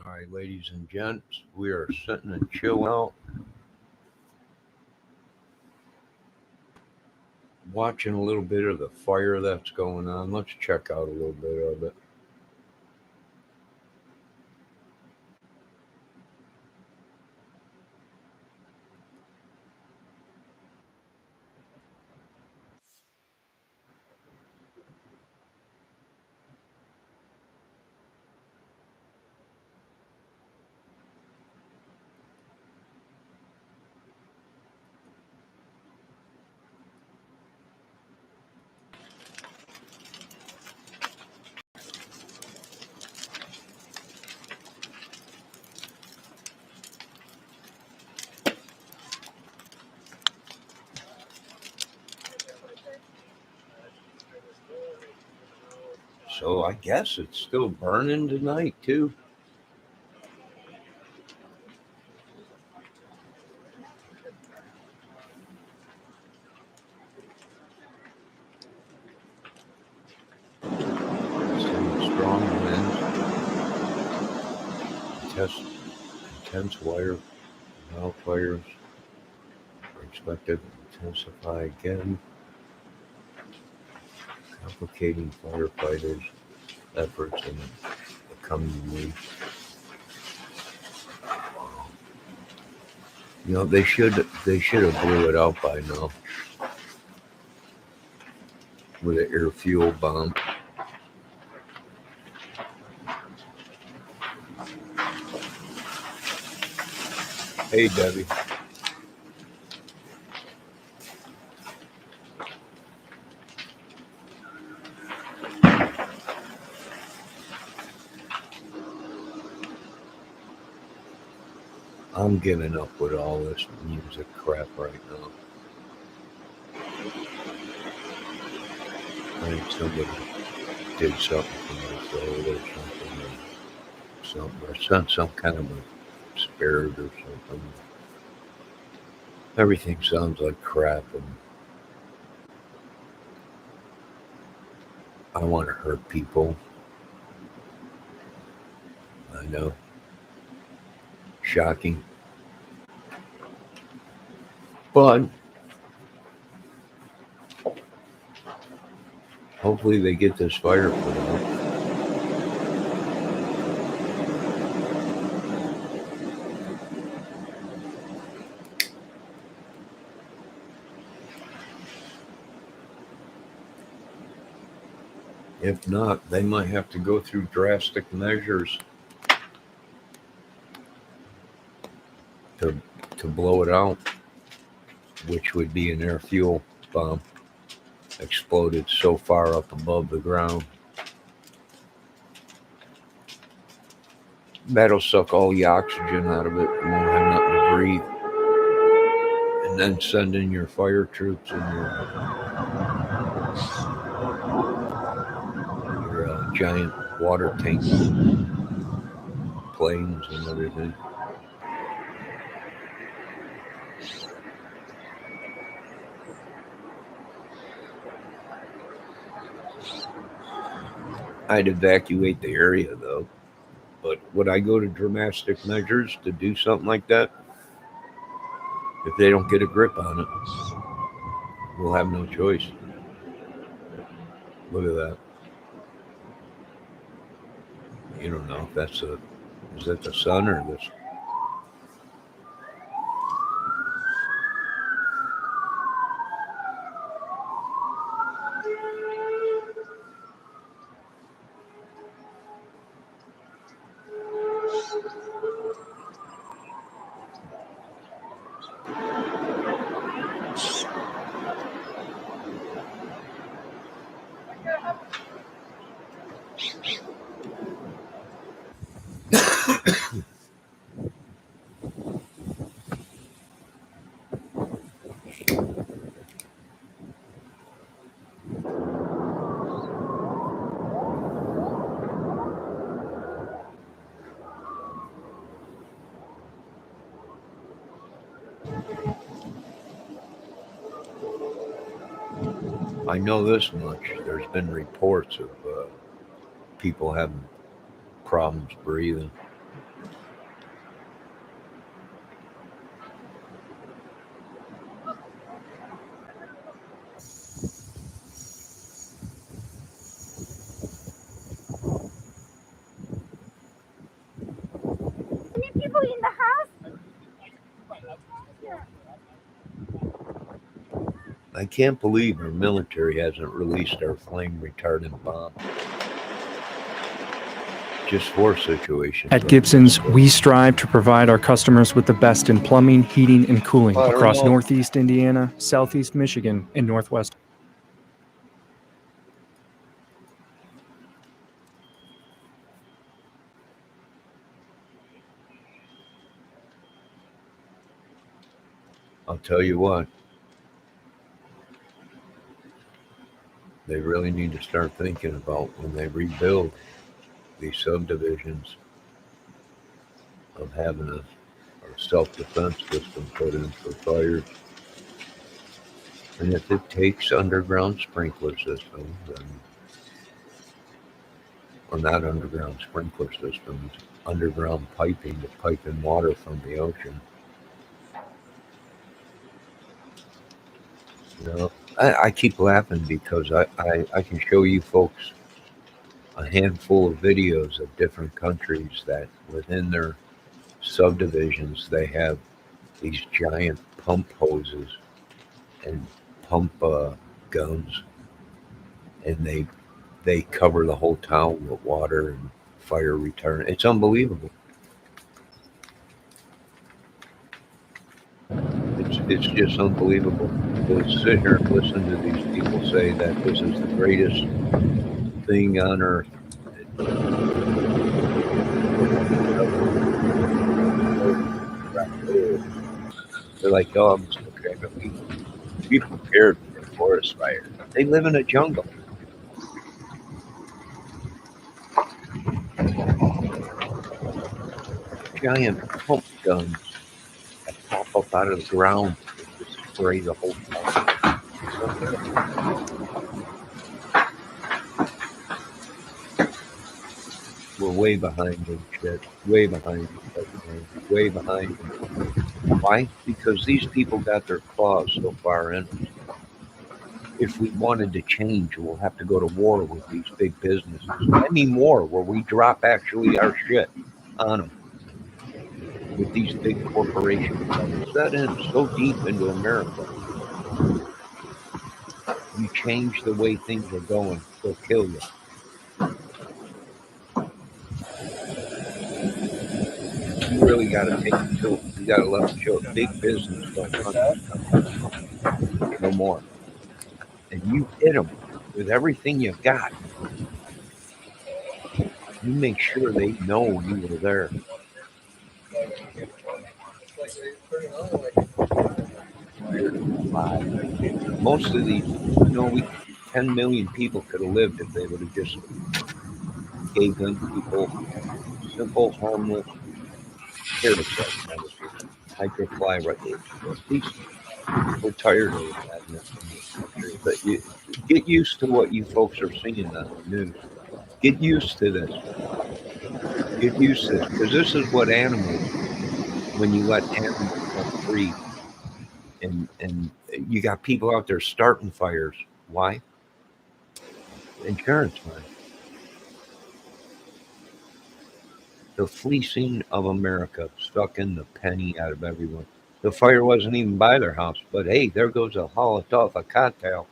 All right, ladies and gents, we are sitting and chilling out, watching a little bit of the fire that's going on. Let's check out a little bit of it. So I guess it's still burning tonight, too. Some strong winds, intense, intense wildfires are expected to intensify again, complicating firefighters' efforts in the coming weeks. They should have blew it out by now with an air fuel bomb. Hey, Debbie. I'm giving up with all this music crap right now. I think somebody did something to my throat or something, or sent some kind of a spirit or something. Everything sounds like crap, and I want to hurt people. I know, shocking, but hopefully they get this fire put out. If not, they might have to go through drastic measures to to blow it out, which would be an air fuel bomb exploded so far up above the ground. That'll suck all the oxygen out of it. You won't have nothing to breathe. And then send in your fire troops and your giant water tank planes and everything. I'd evacuate the area though. But would I go to drastic measures to do something like that? If they don't get a grip on it, we'll have no choice. Look at that. You don't know if is that the sun or this? I know this much. There's been reports of people having problems breathing. I can't believe our military hasn't released our flame retardant bomb. Just for situations. At Gibson's, we strive to provide our customers with the best in plumbing, heating, and cooling across Northeast Indiana, Southeast Michigan, and Northwest. I'll tell you what, they really need to start thinking about when they rebuild these subdivisions of having a self-defense system put in for fires. And if it takes underground sprinkler systems, or not underground sprinkler systems, underground piping to pipe in water from the ocean. You know, I keep laughing because I can show you folks a handful of videos of different countries that within their subdivisions they have these giant pump hoses and pump guns, and they cover the whole town with water and fire retardant. It's unbelievable. It's just unbelievable to sit here and listen to these people say that this is the greatest thing on earth. They're like dogs. Okay, but be prepared for a forest fire. They live in a jungle. Giant pump guns that pop up out of the ground to spray the whole town. We're way behind in shit. Way behind. Way behind. Why? Because these people got their claws so far in. If we wanted to change, we'll have to go to war with these big businesses. I mean war where we drop actually our shit on them. With these big corporations that set in so deep into America. You change the way things are going, they'll kill you. You really got to take it to them. You got to let them show big business don't run no more. And you hit them with everything you've got. You make sure they know you were there. Most of these, 10 million people could have lived if they would have just gave them people simple, harmless herbicide medicine, hydrofluoride. We're tired of that. But you get used to what you folks are seeing on the news. Get used to this. Get used to this, because this is what animals, when you let animals go free, and you got people out there starting fires. Why? Insurance money. The fleecing of America, stuck in the penny out of everyone. The fire wasn't even by their house, but hey, there goes a Molotov cocktail.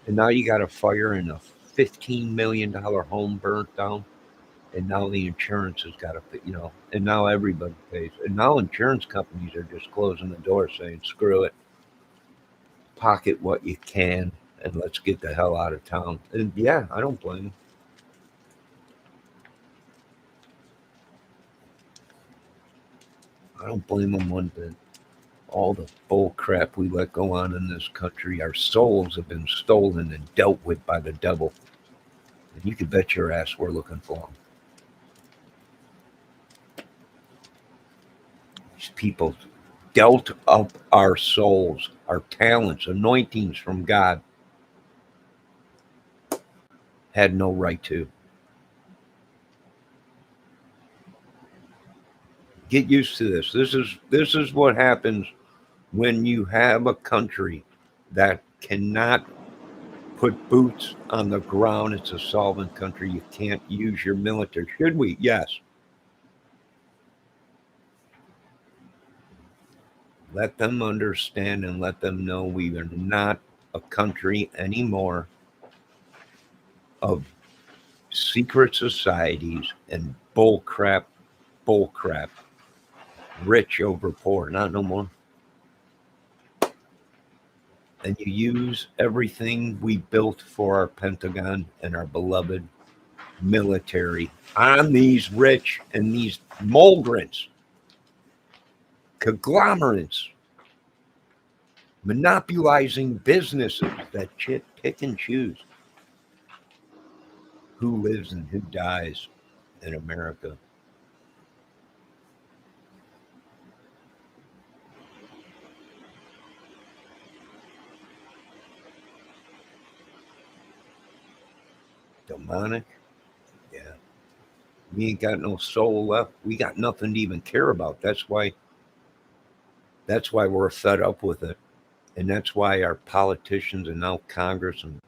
And now you got a fire in a $15 million home burnt down. And now the insurance has got to, and now everybody pays. And now insurance companies are just closing the door saying, screw it. Pocket what you can and let's get the hell out of town. And yeah, I don't blame them. I don't blame them one bit. All the bull crap we let go on in this country, our souls have been stolen and dealt with by the devil. And you can bet your ass we're looking for them. These people dealt up our souls, our talents, anointings from God. Had no right to. Get used to this. This is what happens when you have a country that cannot put boots on the ground. It's a solvent country. You can't use your military. Should we? Yes. Let them understand and let them know we are not a country anymore of secret societies and bull crap, rich over poor, not no more. And you use everything we built for our Pentagon and our beloved military on these rich and these molgrants, conglomerates, monopolizing businesses that pick and choose who lives and who dies in America. Demonic? Yeah. We ain't got no soul left. We got nothing to even care about. That's why we're fed up with it. And that's why our politicians and now Congress and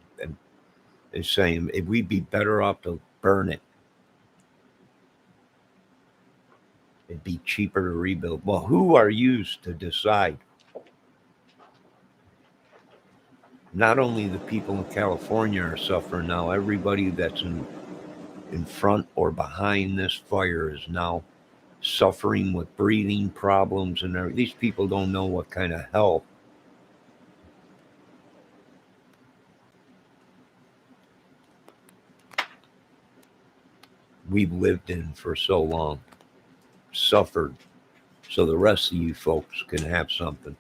is saying if we'd be better off to burn it. It'd be cheaper to rebuild. Well, who are you to decide? Not only the people in California are suffering now, everybody that's in front or behind this fire is now suffering with breathing problems, and these people don't know what kind of hell we've lived in for so long, suffered, so the rest of you folks can have something.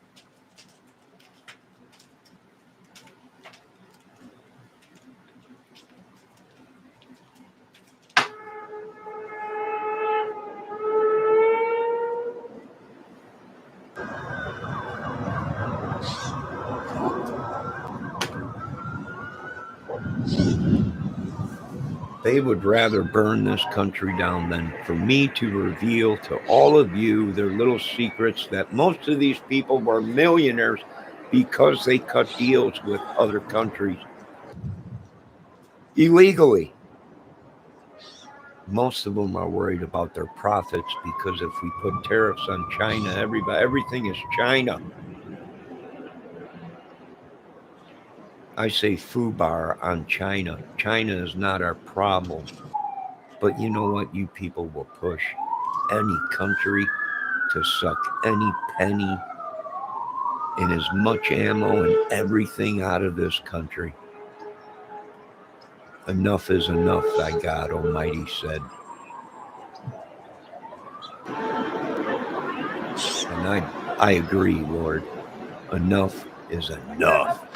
They would rather burn this country down than for me to reveal to all of you their little secrets that most of these people were millionaires because they cut deals with other countries illegally. Most of them are worried about their profits because if we put tariffs on China, everything is China. I say FUBAR on China. China is not our problem. But you know what? You people will push any country to suck any penny and as much ammo and everything out of this country. Enough is enough, thy God Almighty said. And I agree, Lord. Enough is enough.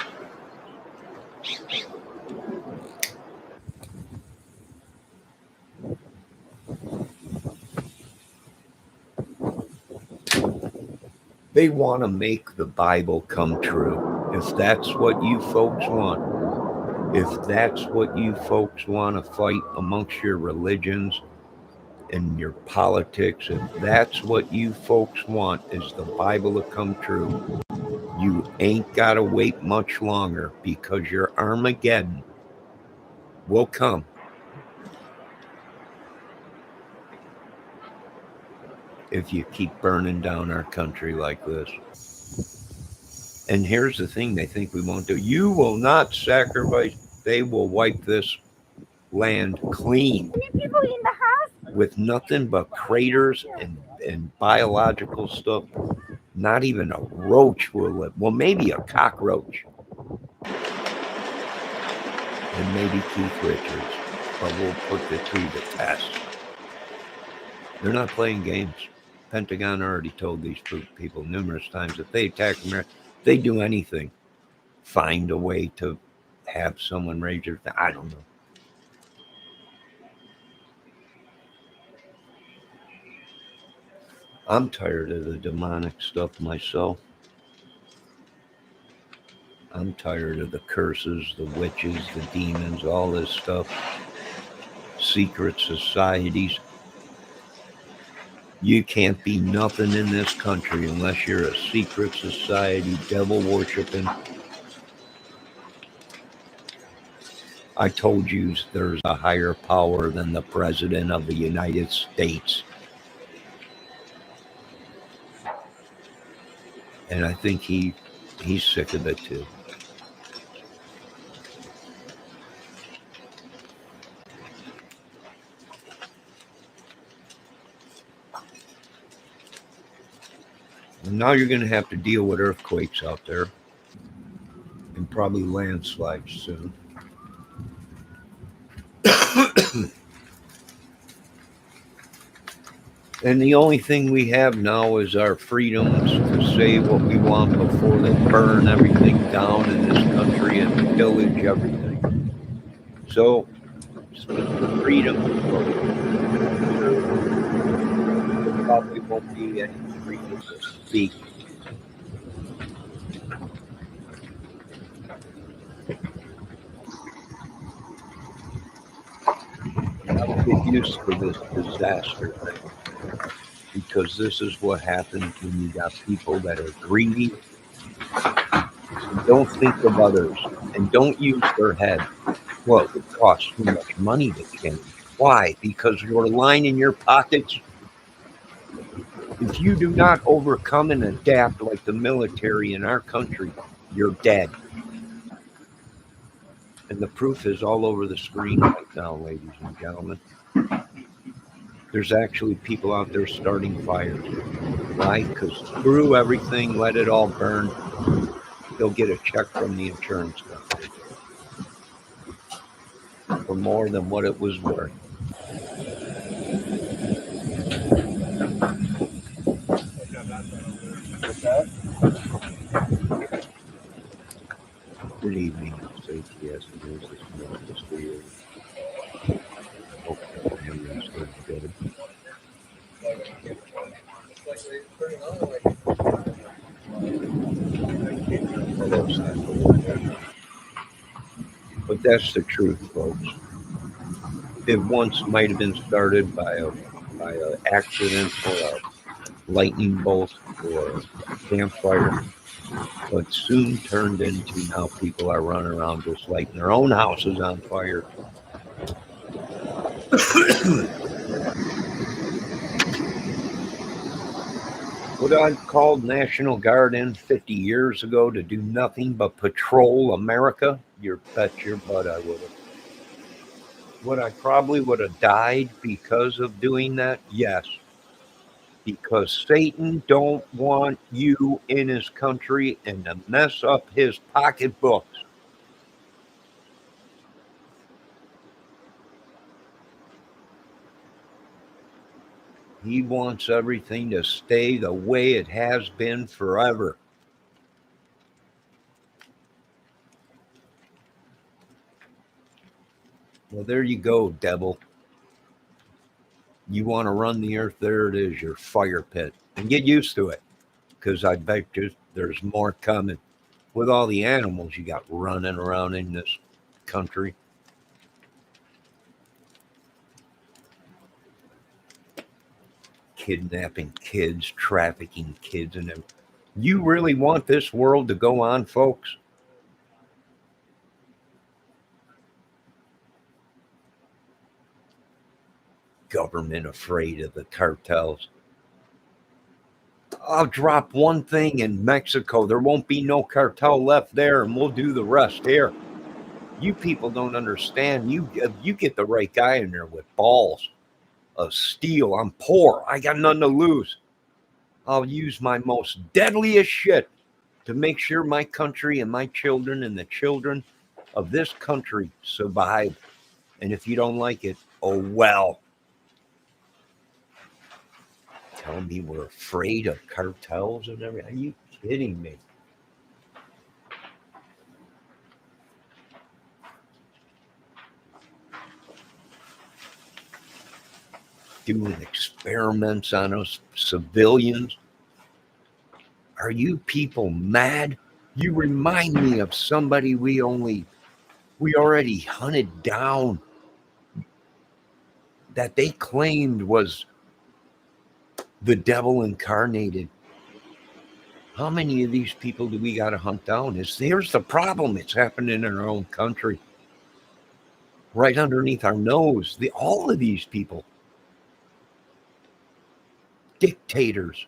They want to make the Bible come true. If that's what you folks want, if that's what you folks want to fight amongst your religions and your politics, if that's what you folks want is the Bible to come true, you ain't got to wait much longer because your Armageddon will come. If you keep burning down our country like this. And here's the thing they think we won't do. You will not sacrifice. They will wipe this land clean people in the house with nothing but craters and biological stuff. Not even a roach will live. Well, maybe a cockroach. And maybe Keith Richards. But we'll put the two to test. They're not playing games. Pentagon already told these people numerous times if they attack America, they do anything. Find a way to have someone raise their... I don't know. I'm tired of the demonic stuff myself. I'm tired of the curses, the witches, the demons, all this stuff. Secret societies. You can't be nothing in this country unless you're a secret society, devil worshiping. I told you there's a higher power than the President of the United States. And I think he's sick of it too. And now you're going to have to deal with earthquakes out there and probably landslides soon. And the only thing we have now is our freedoms to say what we want before they burn everything down in this country and pillage everything. So, speak for freedom. There probably won't be any freedom to speak. I'll get used to this disaster thing. Because this is what happens when you got people that are greedy, don't think of others, and don't use their head. Well, it costs too much money to change. Why? Because you're lining your pockets. If you do not overcome and adapt like the military in our country, you're dead. And the proof is all over the screen right now, ladies and gentlemen. There's actually people out there starting fires. Why? Because screw everything, let it all burn. They'll get a check from the insurance company for more than what it was worth. Good evening, ATS News this morning. This weird. Okay, everyone's doing good. But that's the truth, folks. It once might have been started by an accident or a lightning bolt or a campfire, but soon turned into now people are running around just lighting their own houses on fire. What I called National Guard in 50 years ago to do nothing but patrol America, you bet your butt I would have. Would I probably would have died because of doing that? Yes. Because Satan don't want you in his country and to mess up his pocketbooks. He wants everything to stay the way it has been forever. Well, there you go, devil. You want to run the earth, there it is, your fire pit. And get used to it, because I bet you there's more coming. With all the animals you got running around in this country. Kidnapping kids, trafficking kids, and everything. You really want this world to go on, folks? Government afraid of the cartels. I'll drop one thing in Mexico. There won't be no cartel left there, and we'll do the rest here. You people don't understand. You get the right guy in there with balls of steel. I'm poor. I got nothing to lose. I'll use my most deadliest shit to make sure my country and my children and the children of this country survive. And if you don't like it, oh well. Tell me we're afraid of cartels and everything. Are you kidding me? Doing experiments on us civilians. Are you people mad? You remind me of somebody we already hunted down that they claimed was the devil incarnated. How many of these people do we got to hunt down? Here's the problem. It's happening in our own country. Right underneath our nose. All of these people. Dictators.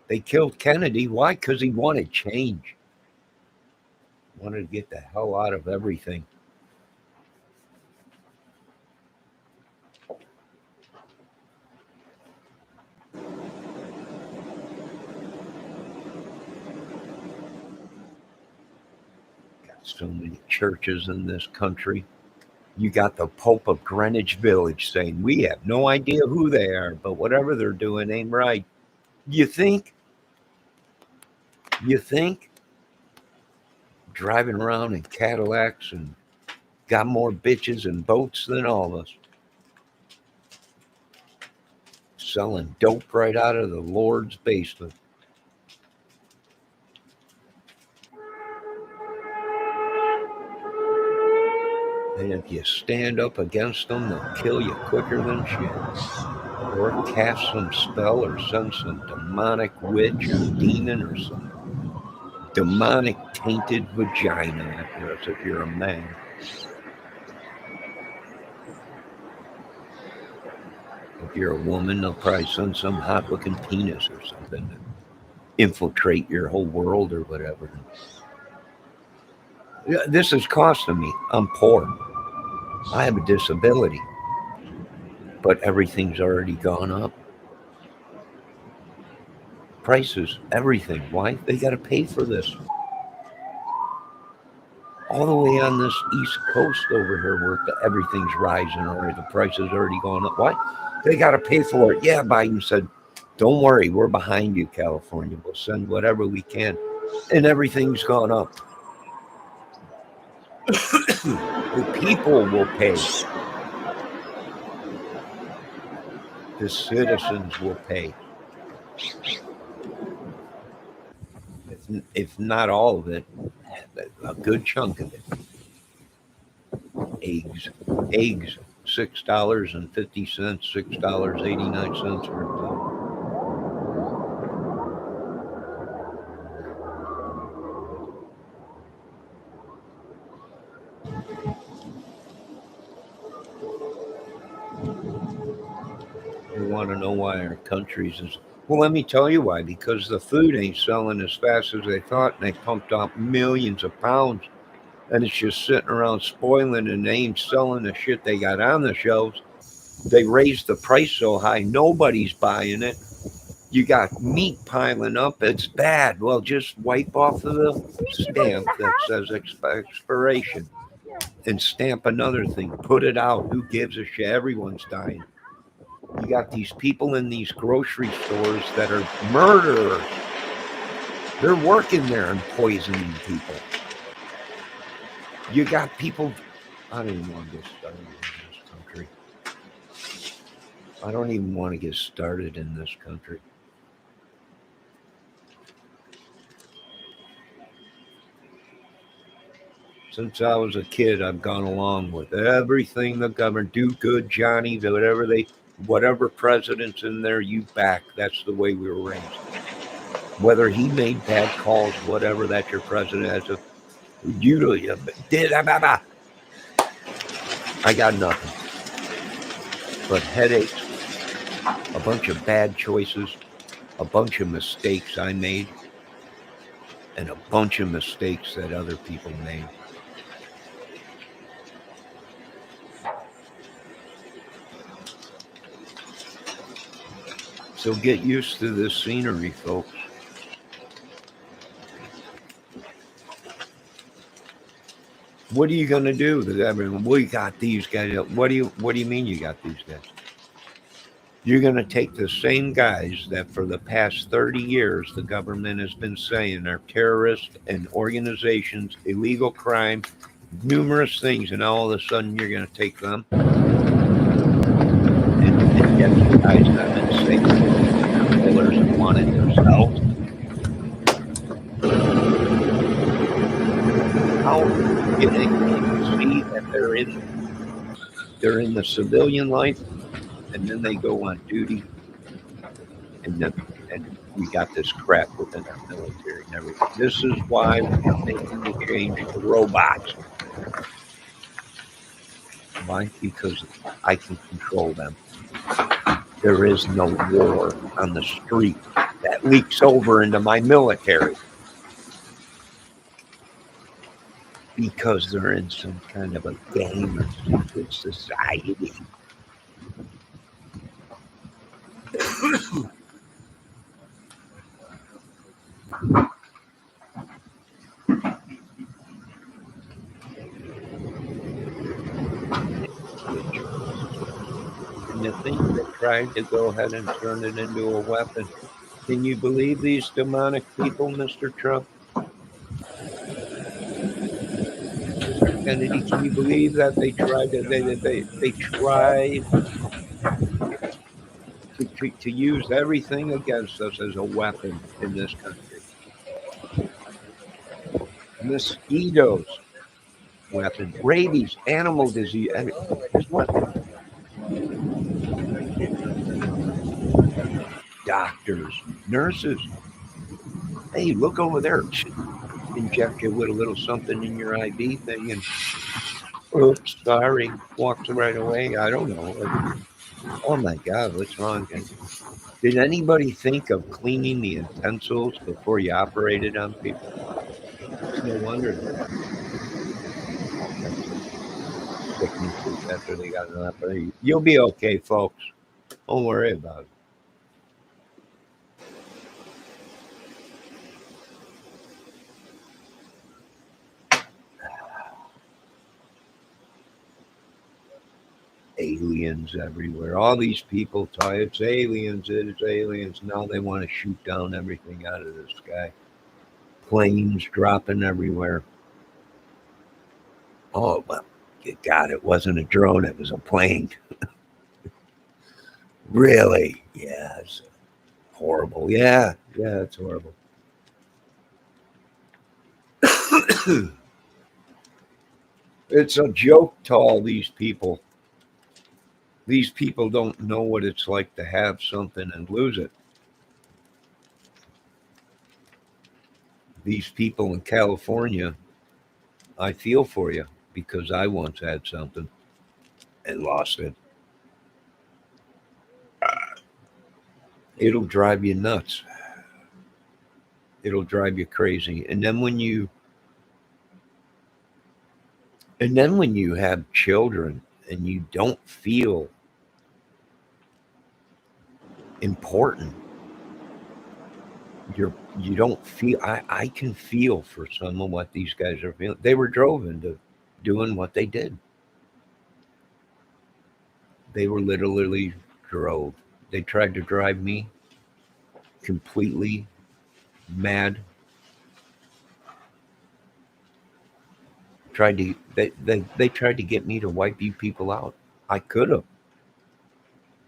They killed Kennedy. Why? Because he wanted change. Wanted to get the hell out of everything. Got so many churches in this country. You got the Pope of Greenwich Village saying, we have no idea who they are, but whatever they're doing ain't right. You think? Driving around in Cadillacs and got more bitches and boats than all of us. Selling dope right out of the Lord's basement. And if you stand up against them, they'll kill you quicker than shit. Or cast some spell or send some demonic witch or demon or some demonic tainted vagina after us if you're a man. If you're a woman, they'll probably send some hot looking penis or something to infiltrate your whole world or whatever. This is costing me. I'm poor. I have a disability. But everything's already gone up. Prices, everything. Why? They got to pay for this. All the way on this East Coast over here where everything's rising already. The price has already gone up. Why? They got to pay for it. Yeah, Biden said, don't worry, we're behind you, California. We'll send whatever we can. And everything's gone up. The people will pay. The citizens will pay. If not all of it, a good chunk of it. Eggs, $6.50, $6.89 for a pound. You want to know why our country's is... Well, let me tell you why. Because the food ain't selling as fast as they thought, and they pumped out millions of pounds, and it's just sitting around spoiling, and they ain't selling the shit they got on the shelves. They raised the price so high, nobody's buying it. You got meat piling up. It's bad. Well, just wipe off the stamp that says expiration and stamp another thing. Put it out. Who gives a shit? Everyone's dying. You got these people in these grocery stores that are murderers. They're working there and poisoning people. You got people... I don't even want to get started in this country. I don't even want to get started in this country. Since I was a kid, I've gone along with everything the government do. Good, Johnny, whatever president's in there, you back. That's the way we were raised. Whether he made bad calls, whatever, that's your president. You did. I got nothing but headaches, a bunch of bad choices, a bunch of mistakes I made, and a bunch of mistakes that other people made. So get used to this scenery, folks. What are you going to do? I mean, we got these guys. What do you mean you got these guys? You're going to take the same guys that for the past 30 years the government has been saying are terrorists and organizations, illegal crime, numerous things, and all of a sudden you're going to take them and get the guys that have been saying killers and wanted themselves. How you think people see that they're in the civilian life, and then they go on duty, and we got this crap within our military and everything. This is why we're making the change to robots. Why? Because I can control them. There is no war on the street. that leaks over into my military because they're in some kind of a gang or secret society. And the thing that tried to go ahead and turn it into a weapon. Can you believe these demonic people, Mr. Trump? Mr. Kennedy, can you believe that they tried to they tried to use everything against us as a weapon in this country? Mosquitoes, weapon. Rabies, animal disease, is weapon. Doctors, nurses. Hey, look over there. Inject you with a little something in your IV thing and oops, sorry, walks right away. I don't know. Oh my God, what's wrong? Did anybody think of cleaning the utensils before you operated on people? It's no wonder that sicknesses after they got an operation. You'll be okay, folks. Don't worry about it. Aliens everywhere. All these people tell you it's aliens, it's aliens. Now they want to shoot down everything out of the sky. Planes dropping everywhere. Oh, well, God, it wasn't a drone, it was a plane. Really? Yeah, it's horrible. Yeah, it's horrible. It's a joke to all these people. These people don't know what it's like to have something and lose it. These people in California, I feel for you because I once had something and lost it. It'll drive you nuts. It'll drive you crazy. And then when you have children and you don't feel important, you don't feel I can feel for some of what these guys are feeling. They were drove into doing what they did. They were literally drove. They tried to drive me completely mad. They tried to get me to wipe you people out. I could have.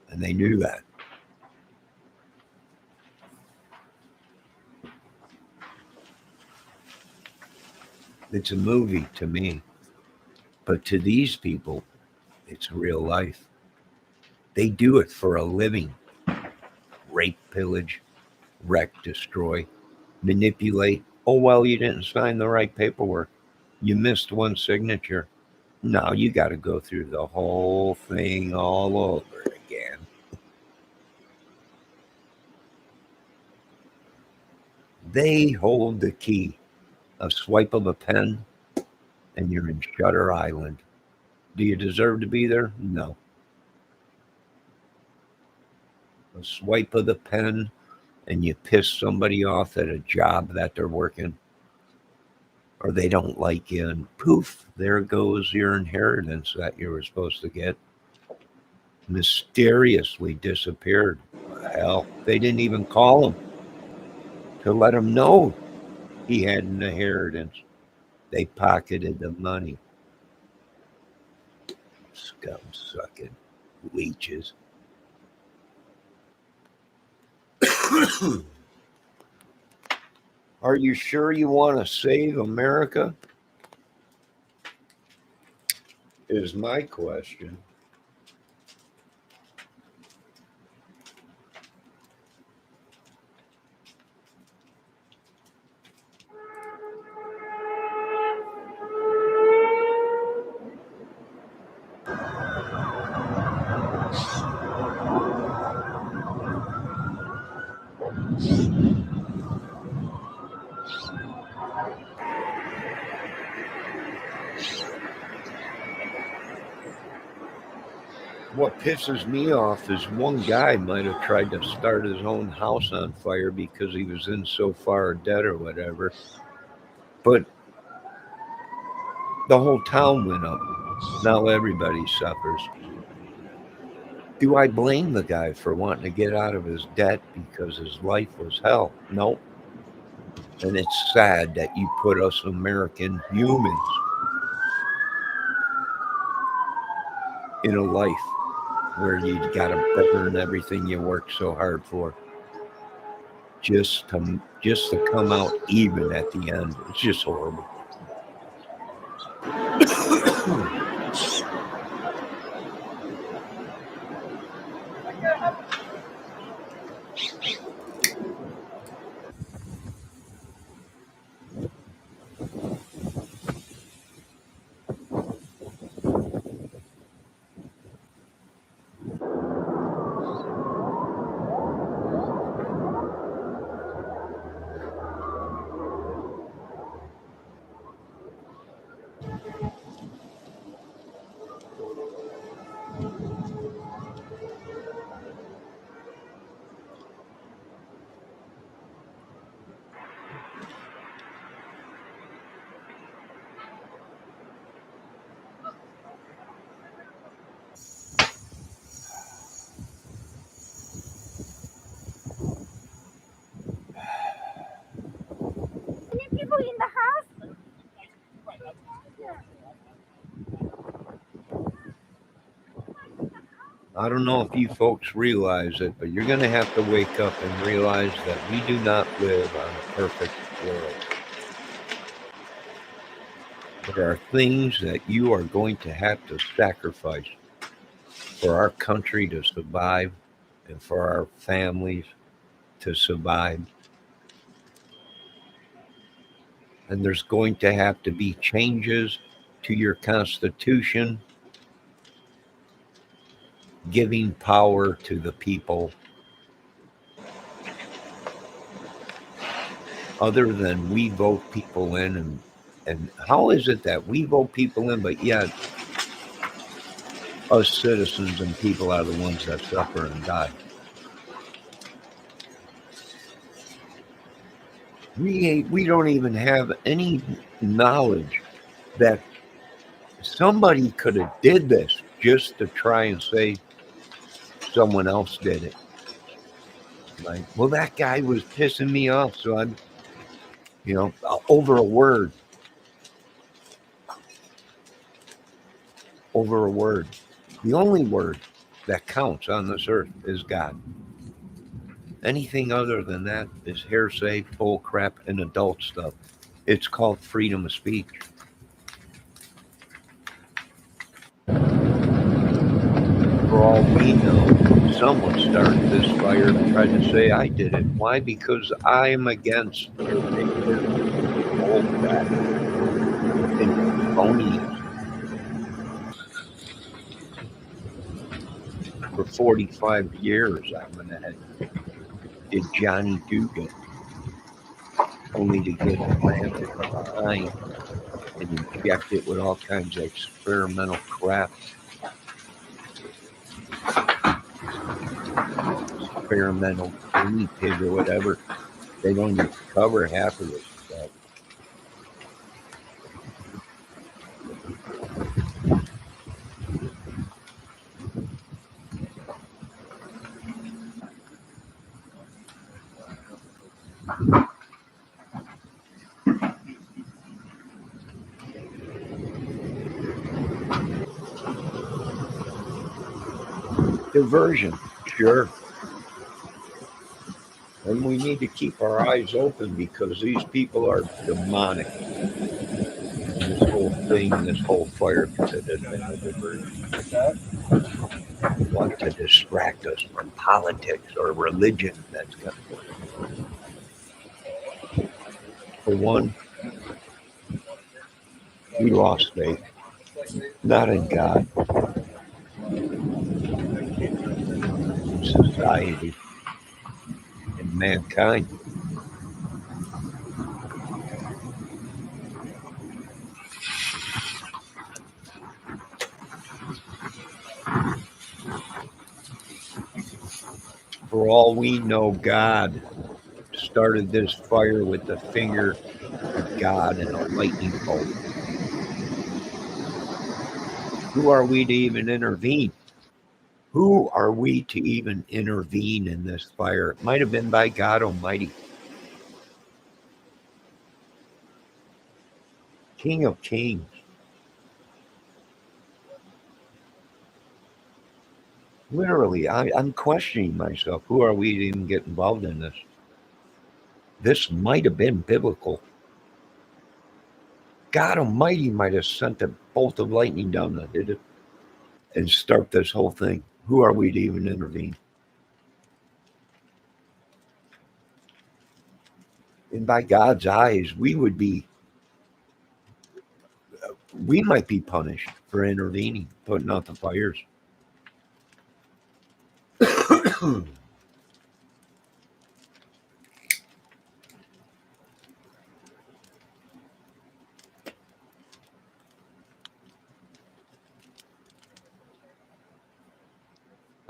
And they knew that. It's a movie to me. But to these people, it's real life. They do it for a living. Rape, pillage, wreck, destroy, manipulate. Oh, well, you didn't sign the right paperwork. You missed one signature. No, you got to go through the whole thing all over again. They hold the key. A swipe of a pen, and you're in Shutter Island. Do you deserve to be there? No. A swipe of the pen, and you piss somebody off at a job that they're working, or they don't like you, and poof, there goes your inheritance that you were supposed to get. Mysteriously disappeared. Hell, they didn't even call him to let him know he had an inheritance. They pocketed the money. Scum sucking leeches. Are you sure you want to save America? Is my question. What pisses me off is one guy might have tried to start his own house on fire because he was in so far debt or whatever. But the whole town went up. Now everybody suffers. Do I blame the guy for wanting to get out of his debt because his life was hell? No. And it's sad that you put us American humans in a life where you got to burn everything you worked so hard for just to come out even at the end. It's just horrible. People in the house. I don't know if you folks realize it, but you're going to have to wake up and realize that we do not live on a perfect world. There are things that you are going to have to sacrifice for our country to survive and for our families to survive. And there's going to have to be changes to your Constitution, giving power to the people, other than we vote people in. And how is it that we vote people in, but yet us citizens and people are the ones that suffer and die? We don't even have any knowledge that somebody could have did this just to try and say someone else did it. Like, well, that guy was pissing me off, so I'm, over a word. Over a word. The only word that counts on this earth is God. Anything other than that is hearsay, bull crap, and adult stuff. It's called freedom of speech. For all we know, someone started this fire and tried to say I did it. Why? Because I am against bull crap and phony. For 45 years, I went ahead and did Johnny Dugan, only to get planted behind and inject it with all kinds of experimental crap. Experimental guinea pig or whatever. They don't even cover half of this stuff. Diversion, sure. And we need to keep our eyes open because these people are demonic. This whole thing, this whole fire could have been a diversion. Want to distract us from politics or religion. That's got for one, we lost faith, not in God, in society, in mankind. For all we know, God started this fire with the finger of God and a lightning bolt. Who are we to even intervene? Who are we to even intervene in this fire? It might have been by God Almighty. King of Kings. Literally, I'm questioning myself. Who are we to even get involved in this? This might have been biblical. God Almighty might have sent a bolt of lightning down that did it and start this whole thing. Who are we to even intervene? And by God's eyes, we might be punished for intervening, putting out the fires.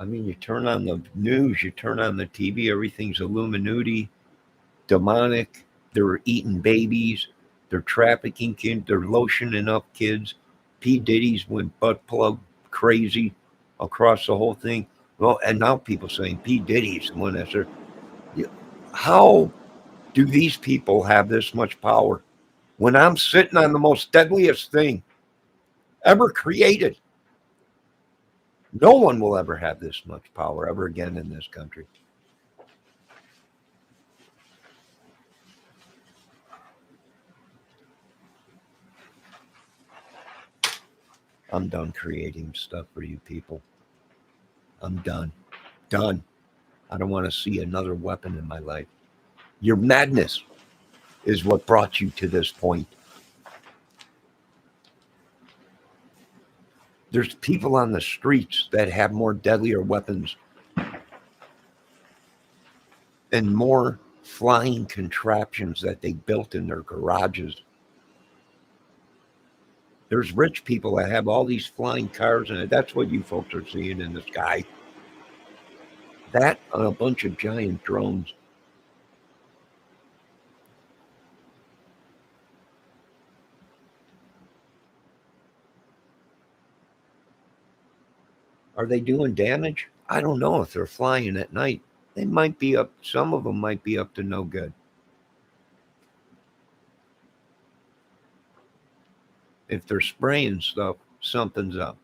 I mean, you turn on the news, you turn on the TV, everything's Illuminati, demonic. They're eating babies, they're trafficking kids, they're lotioning up kids. P. Diddy's went butt plug crazy across the whole thing. Well, and now people saying P. Diddy's the one that's there. How do these people have this much power when I'm sitting on the most deadliest thing ever created? No one will ever have this much power ever again in this country. I'm done creating stuff for you people. I'm done. Done. I don't want to see another weapon in my life. Your madness is what brought you to this point. There's people on the streets that have more deadlier weapons and more flying contraptions that they built in their garages. There's rich people that have all these flying cars in it. That's what you folks are seeing in the sky. That on a bunch of giant drones. Are they doing damage? I don't know if they're flying at night. They might be up, some of them might be up to no good. If they're spraying stuff, something's up.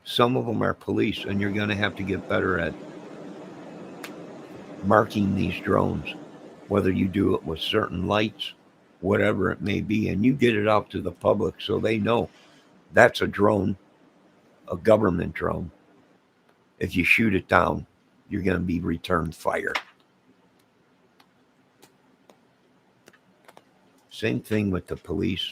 Some of them are police, and you're going to have to get better at marking these drones, whether you do it with certain lights, whatever it may be, and you get it out to the public so they know that's a drone, a government drone. If you shoot it down, you're going to be returned fire. Same thing with the police.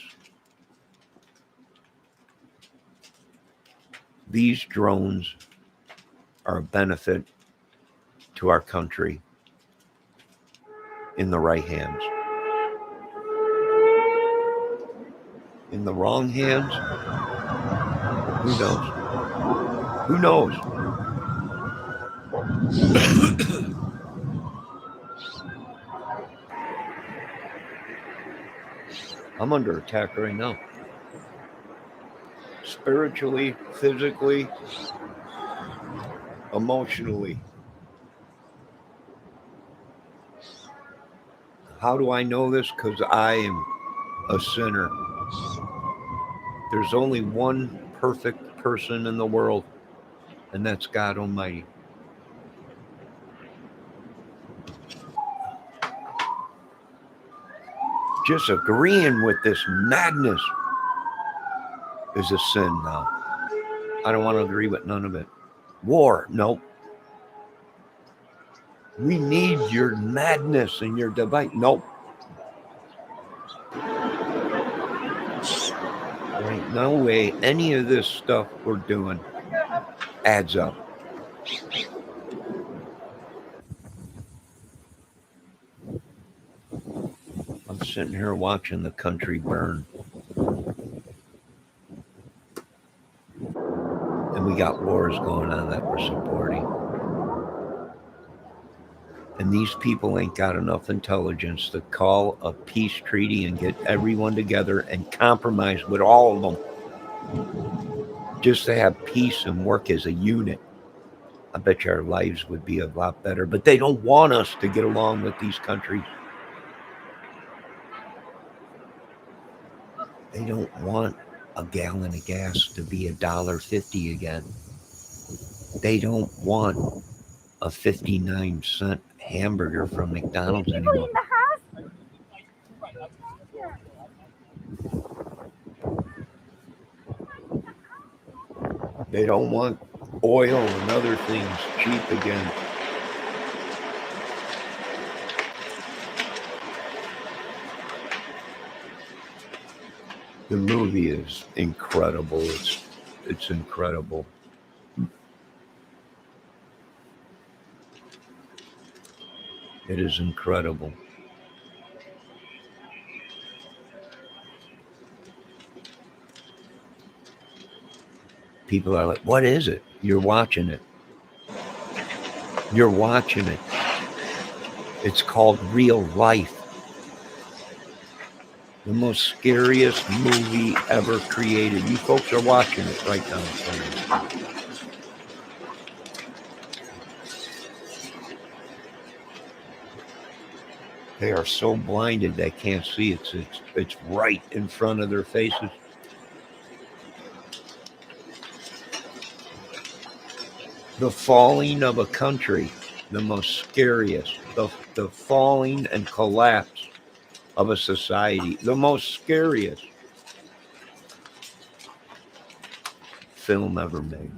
These drones are a benefit to our country in the right hands. In the wrong hands, who knows? Who knows? I'm under attack right now. Spiritually, physically, emotionally. How do I know this? Because I am a sinner. There's only one perfect person in the world, and that's God Almighty. Just agreeing with this madness is a sin now. I don't want to agree with none of it. War, nope. We need your madness and your device. Nope. There ain't no way any of this stuff we're doing adds up. I'm sitting here watching the country burn. And we got wars going on that we're supporting. And these people ain't got enough intelligence to call a peace treaty and get everyone together and compromise with all of them just to have peace and work as a unit. I bet you our lives would be a lot better, but they don't want us to get along with these countries. They don't want a gallon of gas to be $1.50 again. They don't want a 59-cent hamburger from McDonald's People anymore. in the house? They don't want oil and other things cheap again. The movie is incredible. It's incredible. It is incredible. People are like, what is it? You're watching it. You're watching it. It's called Real Life. The most scariest movie ever created. You folks are watching it right now. They are so blinded they can't see it. It's right in front of their faces. The falling of a country, the most scariest. The falling and collapse of a society, the most scariest film ever made.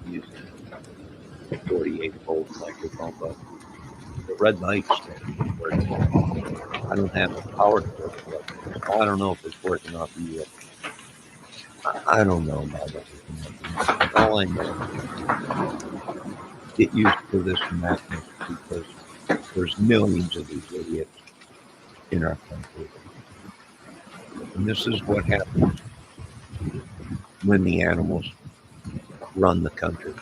Use a 48-volt microphone, but the red light's working. I don't have the power to work. I don't know if it's working off the U.S. I don't know about it. All I know, get used to this madness because there's millions of these idiots in our country. And this is what happens when the animals run the country.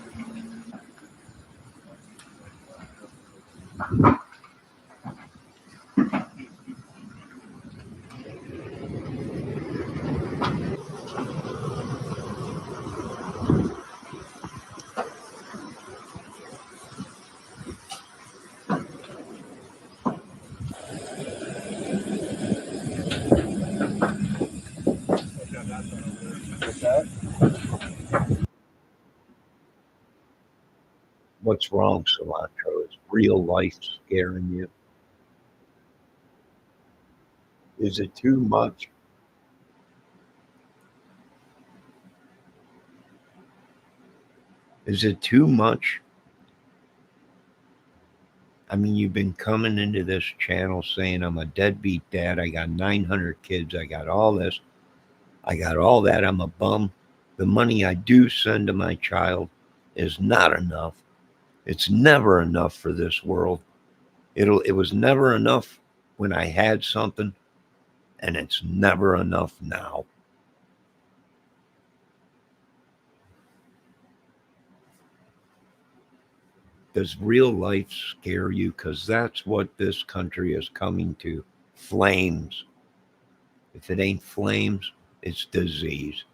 What's wrong, Cilantro? Is real life scaring you? Is it too much? Is it too much? I mean, you've been coming into this channel saying I'm a deadbeat dad. I got 900 kids. I got all this. I got all that. I'm a bum. The money I do send to my child is not enough. It's never enough for this world. It was never enough when I had something, and it's never enough now. Does real life scare you? Because that's what this country is coming to. Flames. If it ain't flames, it's disease.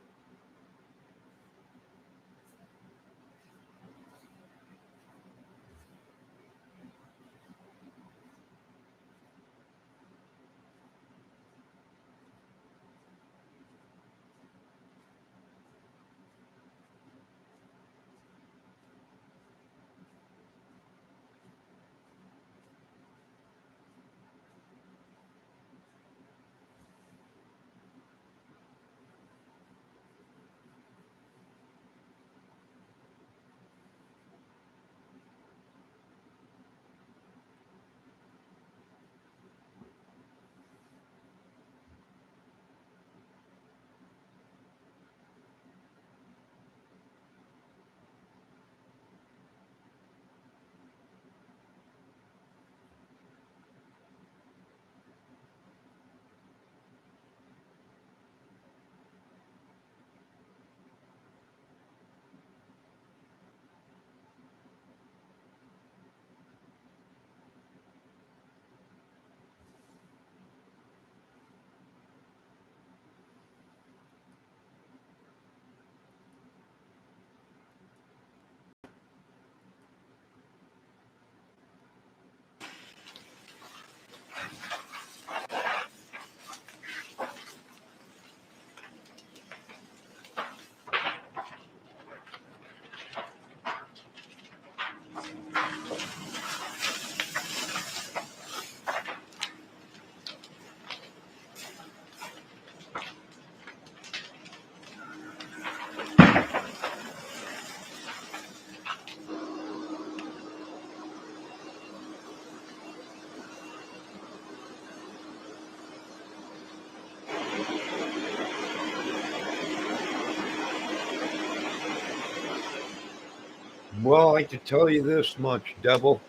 Well, I can tell you this much, Devil.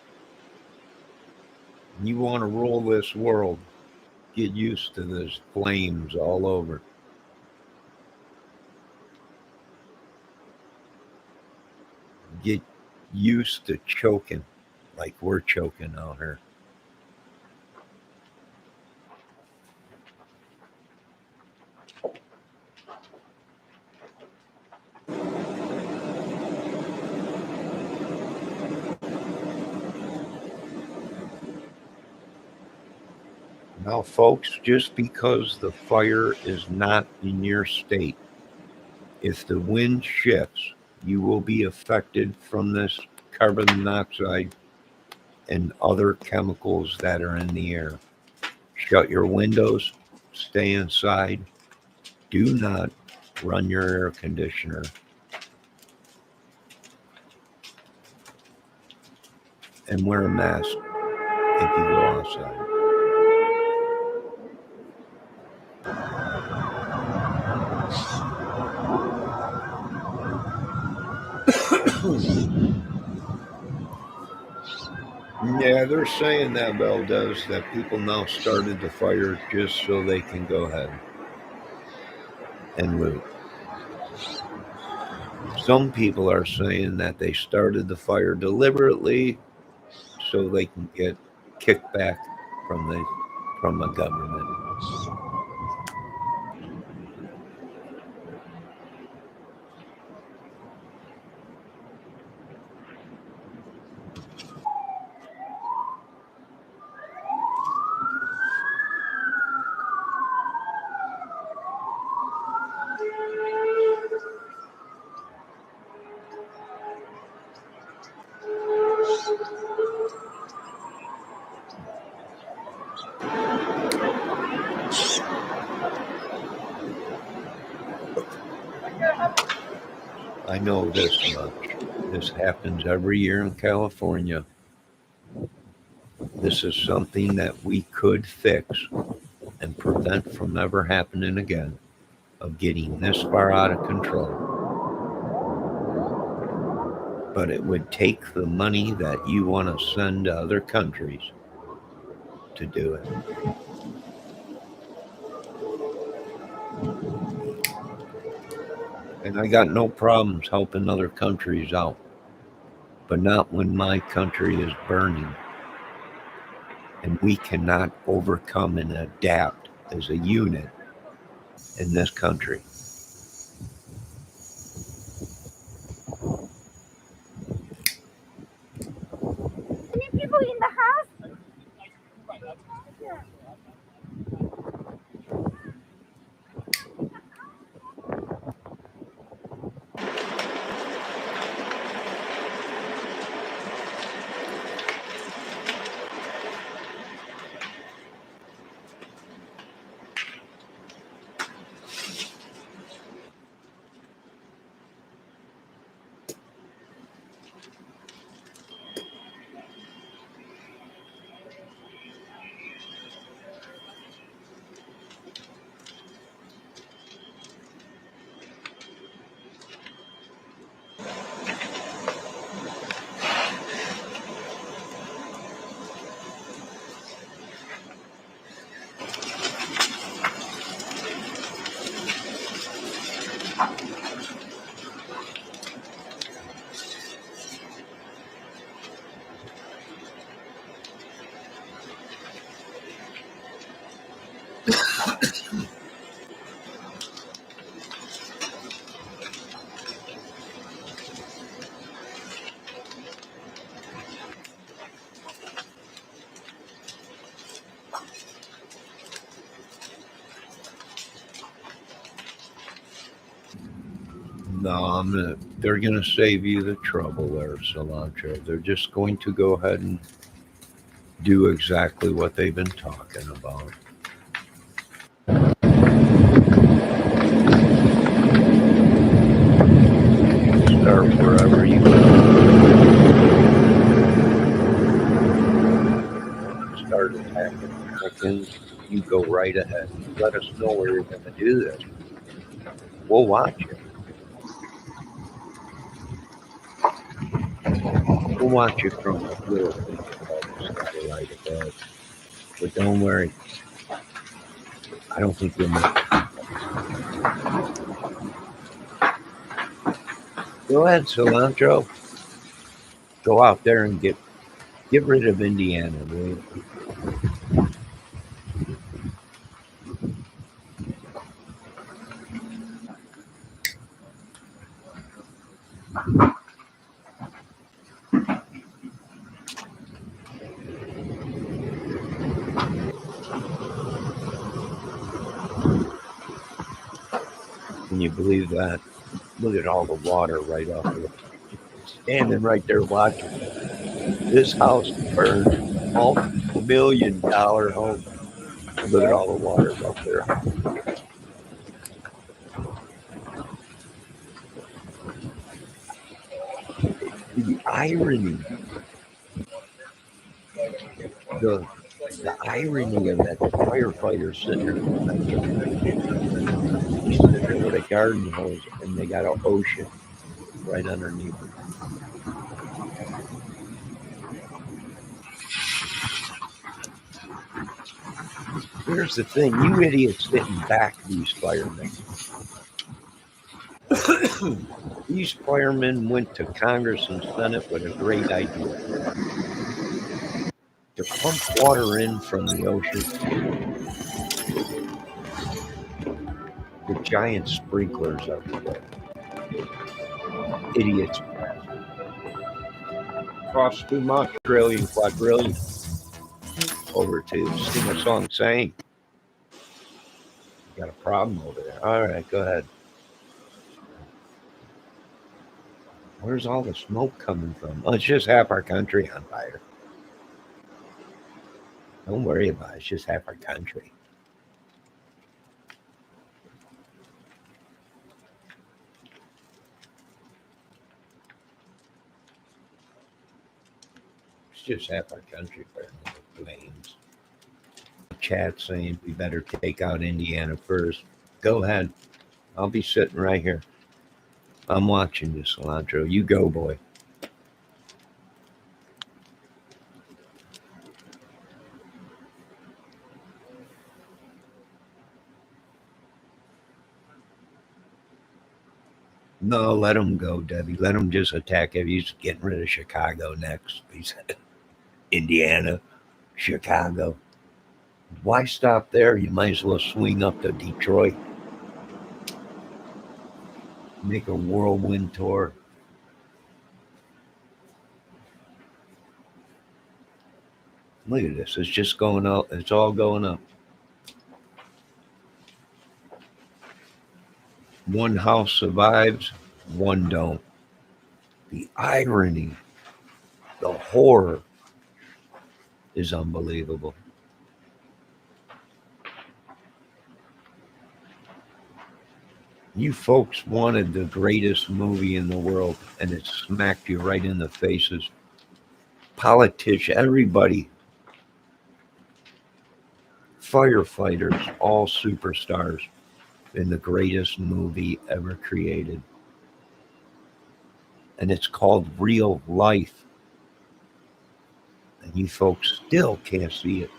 You want to rule this world, get used to this flames all over. Get used to choking like we're choking out here. Now, folks, just because the fire is not in your state, if the wind shifts, you will be affected from this carbon monoxide and other chemicals that are in the air. Shut your windows, stay inside, do not run your air conditioner. And wear a mask if you go outside. Yeah, they're saying that, Valdez, that people now started the fire just so they can go ahead and loot. Some people are saying that they started the fire deliberately so they can get kickback from the government. I know this much. This happens every year in California. This is something that we could fix and prevent from ever happening again, of getting this far out of control. But it would take the money that you want to send to other countries to do it. And I got no problems helping other countries out, but not when my country is burning and we cannot overcome and adapt as a unit in this country. Any people in the house? No, they're going to save you the trouble there, Cilantro. They're just going to go ahead and do exactly what they've been talking about. Start wherever you go. Start attacking Americans. You go right ahead. Let us know where you're going to do this. We'll watch it. We'll watch it from a little thing above the satellite above. But don't worry. I don't think you'll make it. Go ahead, Cilantro. Go out there and get rid of Indiana, will you? Can you believe that? Look at all the water right off of it. Standing right there watching. This house burned. $multi-million home. Look at all the water up there. The irony. The irony of that, the firefighter sitting there, he's sitting there with a garden hose, and they got an ocean right underneath him. Here's the thing, you idiots didn't back these firemen. These firemen went to Congress and Senate with a great idea to pump water in from the ocean with giant sprinklers everywhere. Idiots. Cost too much, trillion, quadrillion. Over to sing a song saying, got a problem over there. All right, go ahead. Where's all the smoke coming from? Oh, it's just half our country on fire. Don't worry about it. It's just half our country. It's just half our country burning in flames. Chat saying we better take out Indiana first. Go ahead. I'll be sitting right here. I'm watching you, Cilantro. You go, boy. No, let him go, Debbie. Let him just attack it. He's getting rid of Chicago next. He's Indiana, Chicago. Why stop there? You might as well swing up to Detroit. Make a whirlwind tour. Look at this. It's just going up. It's all going up. One house survives, one don't. The irony, the horror is unbelievable. You folks wanted the greatest movie in the world, and it smacked you right in the faces. Politicians, everybody, firefighters, all superstars in the greatest movie ever created. And it's called Real Life. And you folks still can't see it.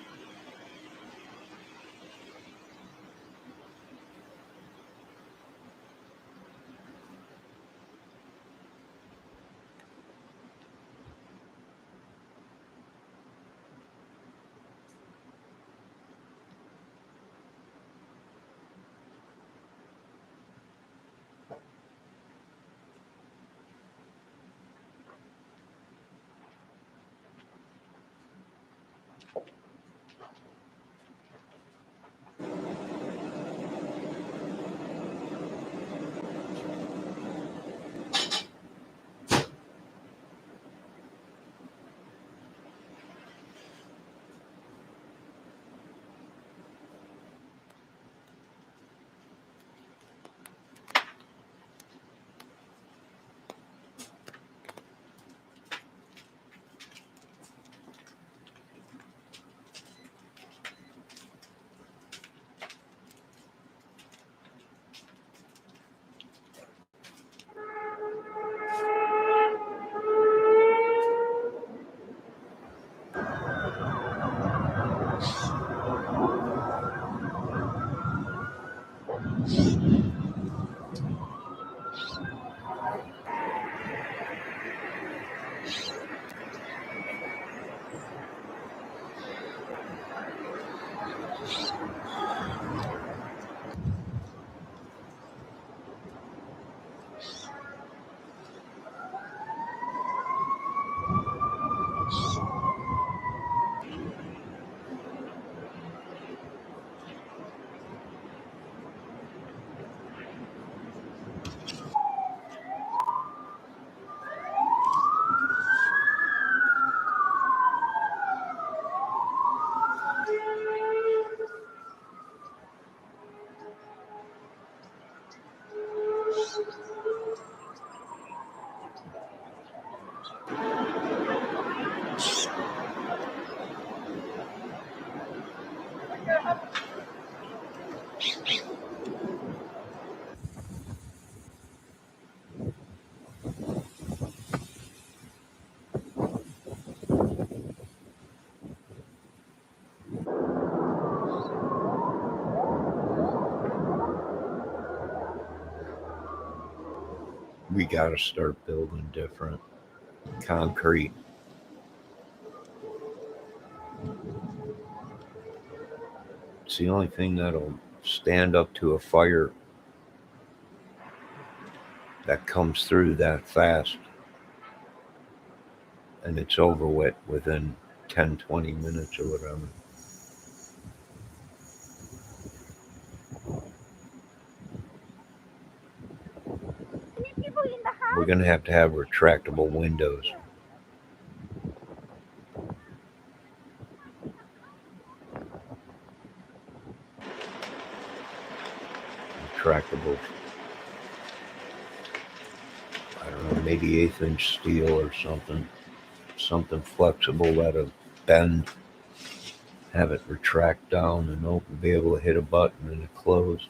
We got to start building different concrete. It's the only thing that'll stand up to a fire that comes through that fast, and it's over with within 10, 20 minutes or whatever. Any people in the house? We're going to have retractable windows. Retractable, I don't know, maybe 1/8-inch steel or something flexible that'll bend, have it retract down and open, be able to hit a button and it close.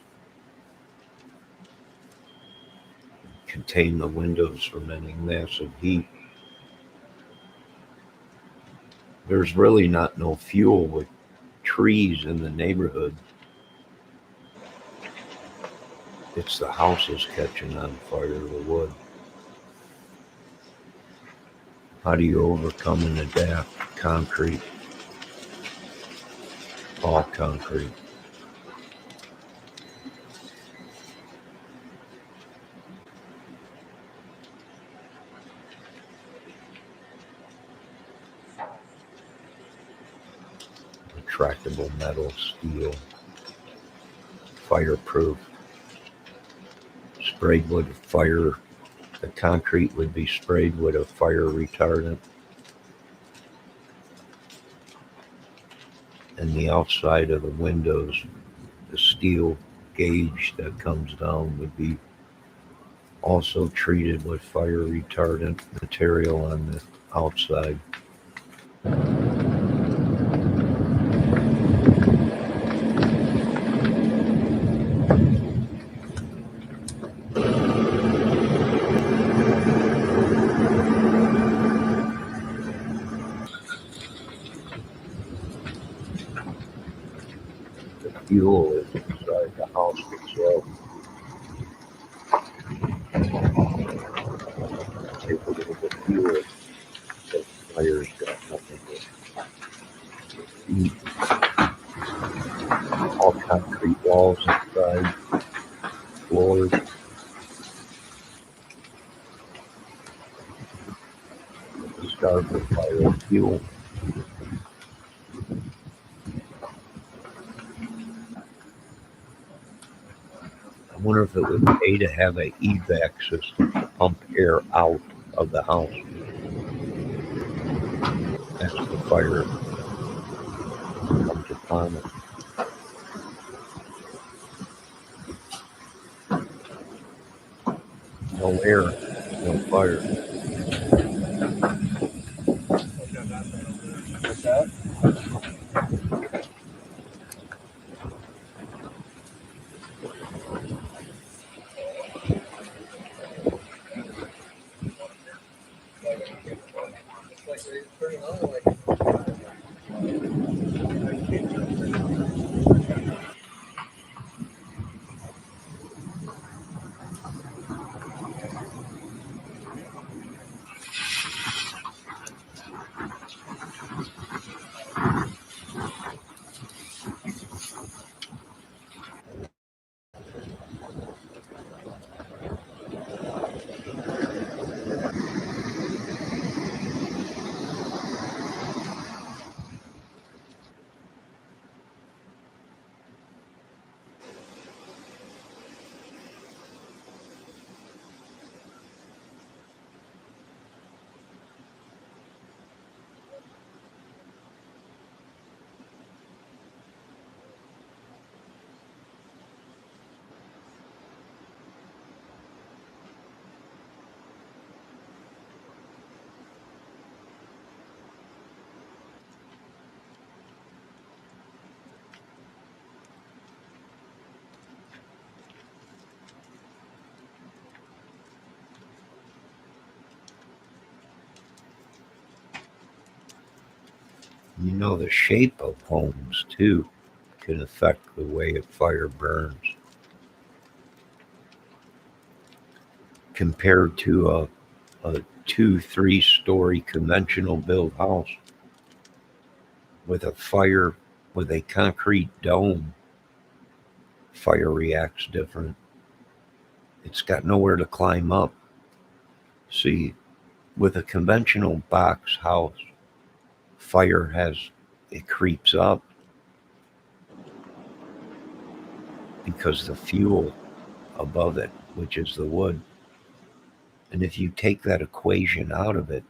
Contain the windows from any massive heat. There's really not no fuel with trees in the neighborhood. It's the houses catching on fire, the wood. How do you overcome and adapt? Concrete. All concrete. Retractable metal, steel. Fireproof. Sprayed with fire. The concrete would be sprayed with a fire retardant. And the outside of the windows, the steel gauge that comes down would be also treated with fire retardant material on the outside. The fuel is inside the house itself. Take a little bit of fuel, the fire's got nothing to eat. All concrete walls inside, floors. Start with fire and fuel. I wonder if it would pay to have an evac system to pump air out of the house. That's the fire comes upon it. No air, no fire. What's that? You know, the shape of homes, too, can affect the way a fire burns. compared to a 2-3 story conventional built house with a fire with a concrete dome. Fire reacts different. It's got nowhere to climb up. See, with a conventional box house, it creeps up because the fuel above it, which is the wood. And if you take that equation out of it,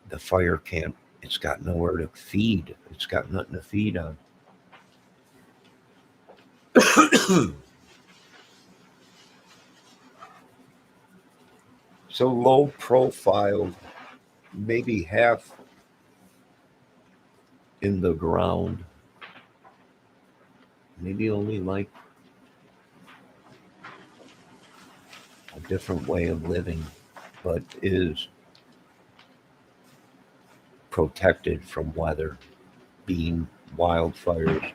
the fire can't, it's got nowhere to feed. It's got nothing to feed on. So low profile, maybe half in the ground, maybe only like a different way of living, but is protected from weather, being wildfires.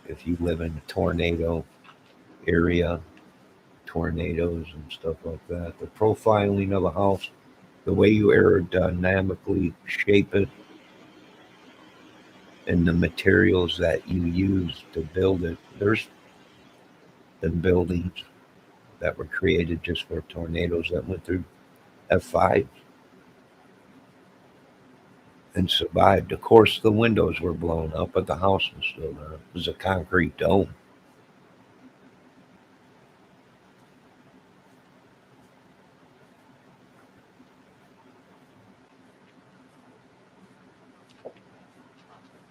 If you live in a tornado area, tornadoes and stuff like that, the profiling of a house, the way you aerodynamically shape it, and the materials that you use to build it. There's been buildings that were created just for tornadoes that went through F5 and survived. Of course, the windows were blown up, but the house was still there. It was a concrete dome.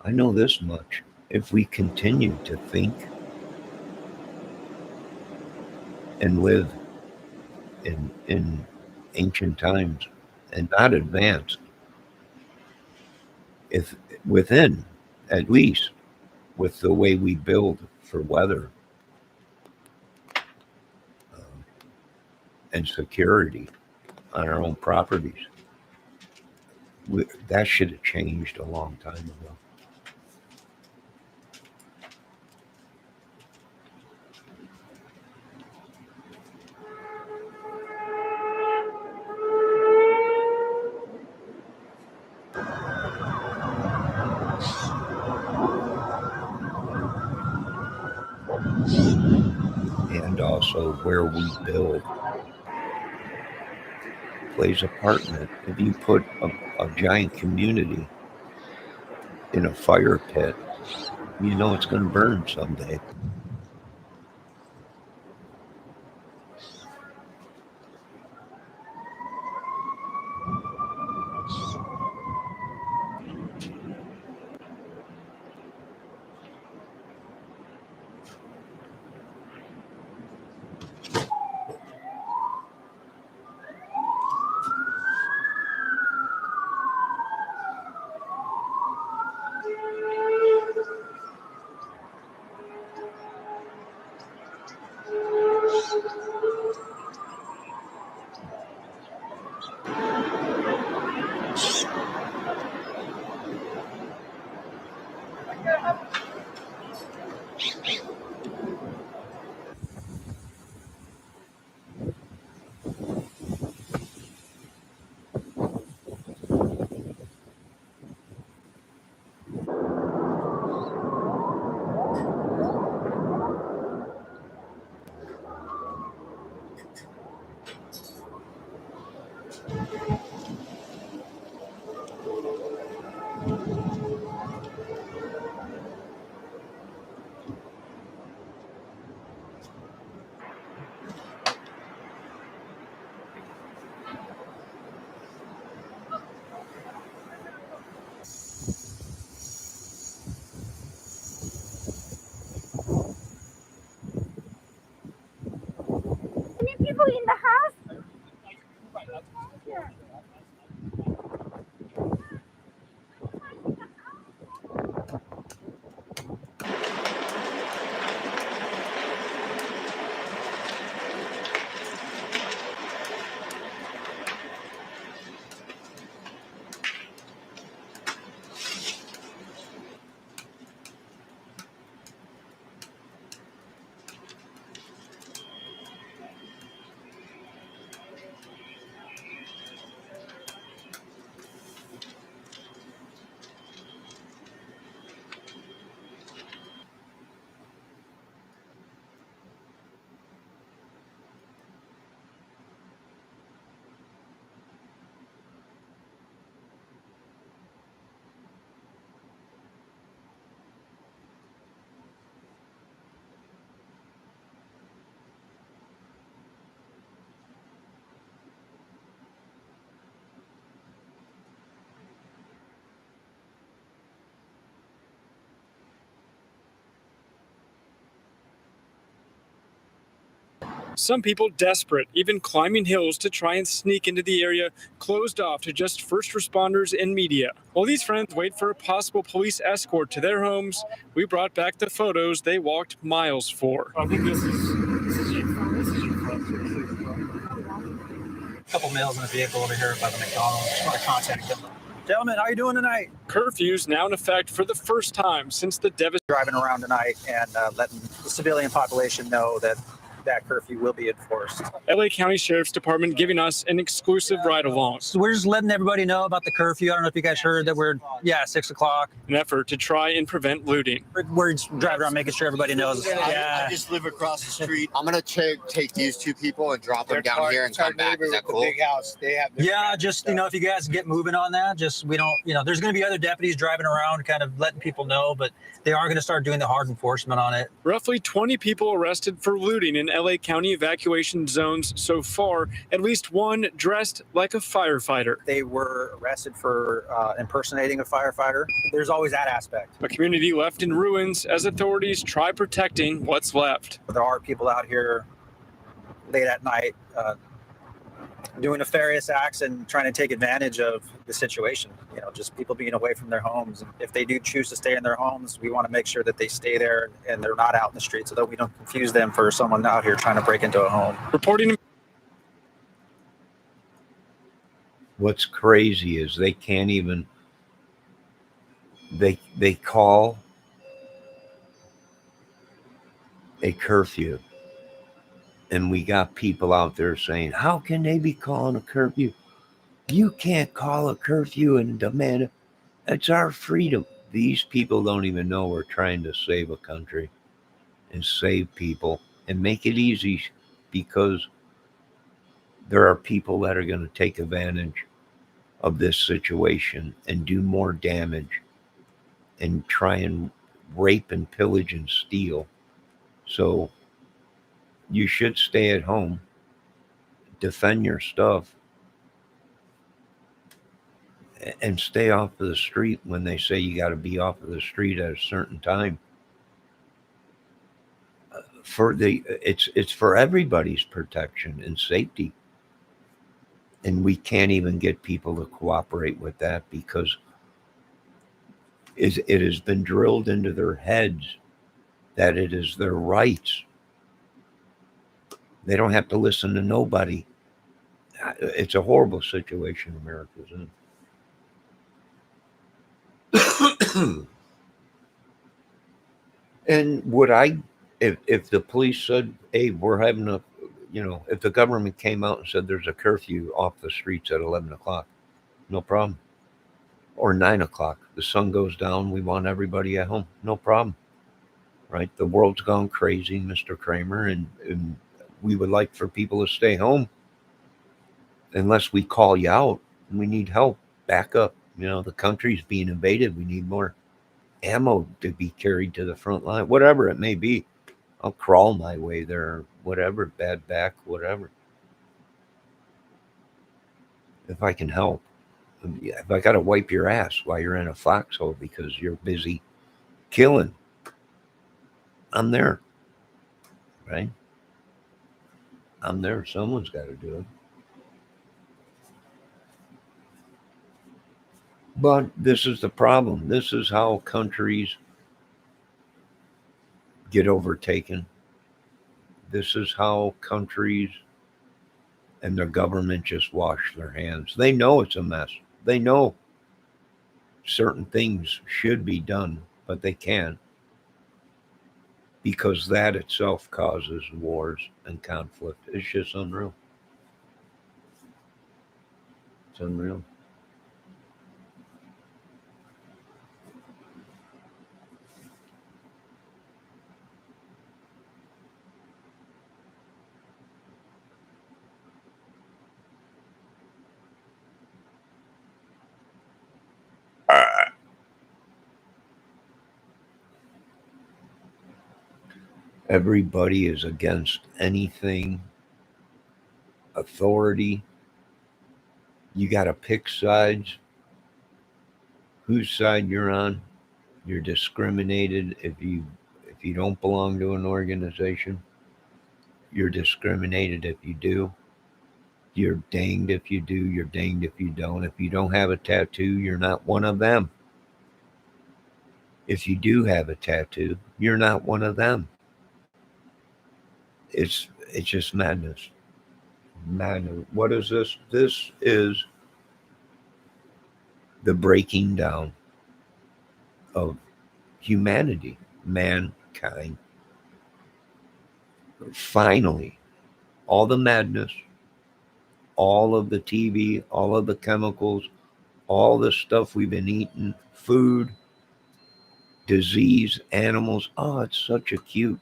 I know this much. If we continue to think and live in ancient times and not advance, if within, at least with the way we build for weather and security on our own properties, that should have changed a long time ago. And also where we build plays a part in it. If you put a giant community in a fire pit, you know it's going to burn someday. Any people in the house? Yeah. Some people desperate, even climbing hills to try and sneak into the area closed off to just first responders and media. While these friends wait for a possible police escort to their homes, we brought back the photos they walked miles for. I think this is your couple males in a vehicle over here by the McDonald's. Just want to contact them. Gentlemen, how you doing tonight? Curfews now in effect for the first time since the Driving around tonight and letting the civilian population know that that curfew will be enforced. LA County Sheriff's Department giving us an exclusive ride along. So we're just letting everybody know about the curfew. I don't know if you guys heard that we're 6 o'clock. An effort to try and prevent looting. We're just driving around making sure everybody knows. I just live across the street. I'm gonna take these two people and drop them down here and come back. Is that cool? Big house. They have. Just if you guys get moving on that, we don't. There's going to be other deputies driving around, kind of letting people know, but they are going to start doing the hard enforcement on it. Roughly 20 people arrested for looting in LA County evacuation zones so far, at least one dressed like a firefighter. They were arrested for impersonating a firefighter. There's always that aspect. A community left in ruins as authorities try protecting what's left. There are people out here late at night doing nefarious acts and trying to take advantage of the situation. Just people being away from their homes. And if they do choose to stay in their homes, we want to make sure that they stay there and they're not out in the street so that we don't confuse them for someone out here trying to break into a home. Reporting. What's crazy is they can't even, they call a curfew. And we got people out there saying, how can they be calling a curfew? You can't call a curfew and demand it. It's our freedom. These people don't even know we're trying to save a country and save people and make it easy, because there are people that are going to take advantage of this situation and do more damage and try and rape and pillage and steal. So you should stay at home, defend your stuff, and stay off of the street when they say you got to be off of the street at a certain time. It's for everybody's protection and safety. And we can't even get people to cooperate with that, because it has been drilled into their heads that it is their rights. They don't have to listen to nobody. It's a horrible situation America's in. And if the police said, hey, we're having if the government came out and said there's a curfew off the streets at 11 o'clock, no problem. Or 9 o'clock, the sun goes down, we want everybody at home, no problem. Right? The world's gone crazy, Mr. Kramer, and we would like for people to stay home unless we call you out. We need help, back up. The country's being invaded. We need more ammo to be carried to the front line, whatever it may be. I'll crawl my way there, whatever, bad back, whatever. If I can help. If I got to wipe your ass while you're in a foxhole because you're busy killing, I'm there, right? I'm there. Someone's got to do it. But this is the problem. This is how countries get overtaken. This is how countries and their government just wash their hands. They know it's a mess. They know certain things should be done, but they can't, because that itself causes wars and conflict. It's just unreal. It's unreal. Everybody is against anything authority. You got to pick sides. Whose side you're on. You're discriminated if you don't belong to an organization. You're discriminated if you do. You're danged if you do. You're danged if you don't. If you don't have a tattoo, you're not one of them. If you do have a tattoo, you're not one of them. It's just madness. Madness. What is this? This is the breaking down of humanity, mankind. Finally, all the madness, all of the TV, all of the chemicals, all the stuff we've been eating, food, disease, animals. Oh, it's such a cute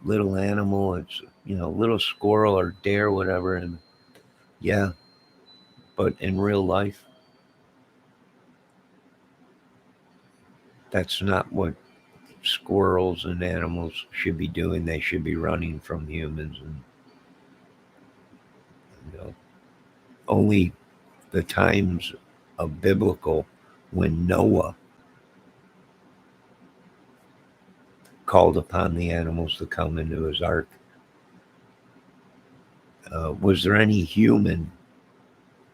little animal. It's, little squirrel or deer, whatever. And yeah, but in real life, that's not what squirrels and animals should be doing. They should be running from humans. And only the times of biblical, when Noah called upon the animals to come into his ark, was there any human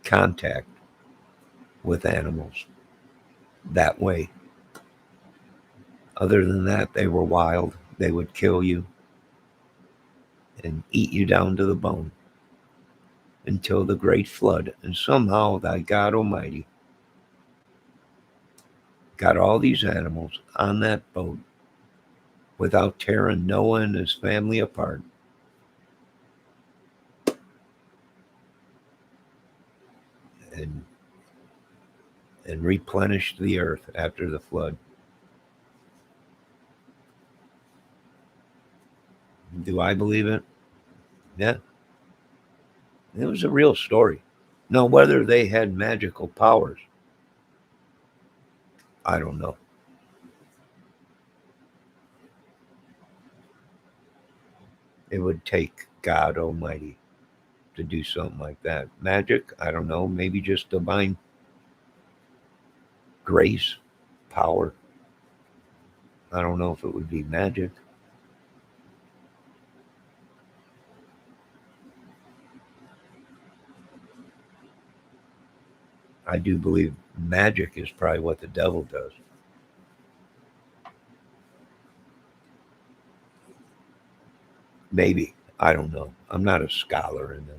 contact with animals that way? Other than that, they were wild. They would kill you and eat you down to the bone until the great flood. And somehow thy God Almighty got all these animals on that boat without tearing Noah and his family apart. And replenished the earth after the flood. Do I believe it? Yeah. It was a real story. Now, whether they had magical powers, I don't know. It would take God Almighty to do something like that. Magic, I don't know. Maybe just divine grace, power. I don't know if it would be magic. I do believe magic is probably what the devil does. Maybe. I don't know. I'm not a scholar in anything.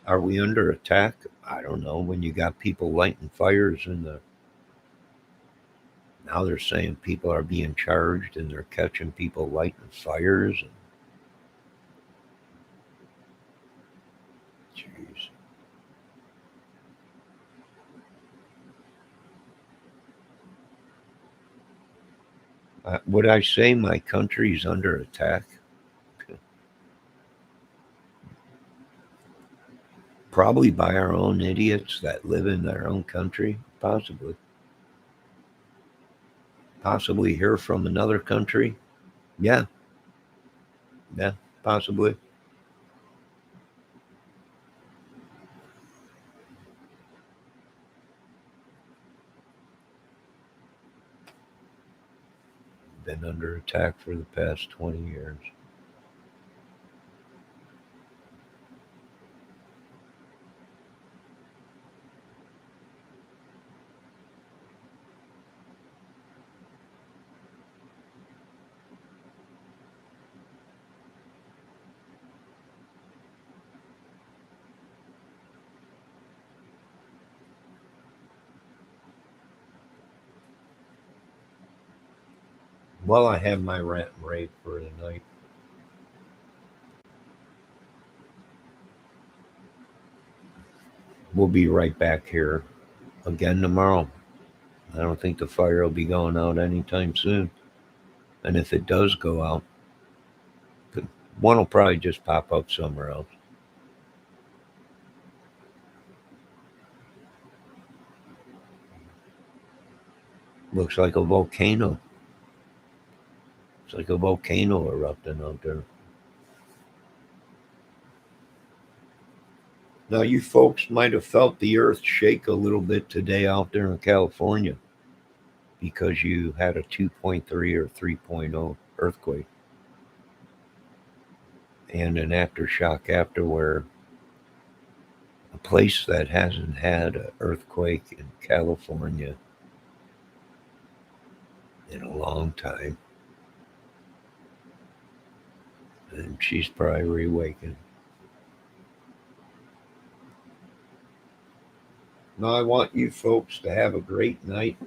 Are we under attack? I don't know. When you got people lighting fires now they're saying people are being charged and they're catching people lighting fires. And, jeez. Would I say my country's under attack? Probably by our own idiots that live in their own country, possibly. Possibly here from another country. Yeah, possibly. Been under attack for the past 20 years. Well, I have my rant and rave for the night. We'll be right back here again tomorrow. I don't think the fire will be going out anytime soon. And if it does go out, One will probably just pop up somewhere else. Looks like a volcano. It's like a volcano erupting out there. Now, you folks might have felt the earth shake a little bit today out there in California because you had a 2.3 or 3.0 earthquake and an aftershock after, where a place that hasn't had an earthquake in California in a long time. And she's probably reawakened. Now, I want you folks to have a great night.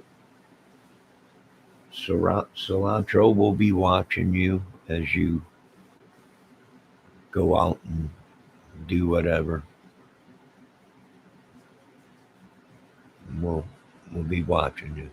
Cilantro will be watching you as you go out and do whatever. And we'll be watching you.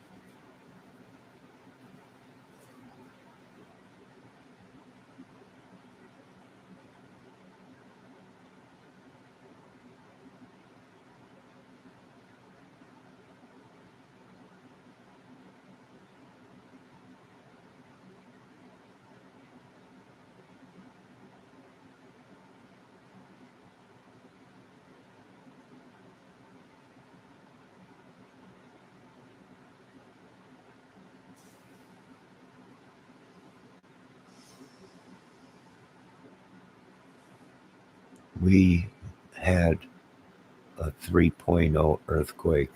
We had a 3.0 earthquake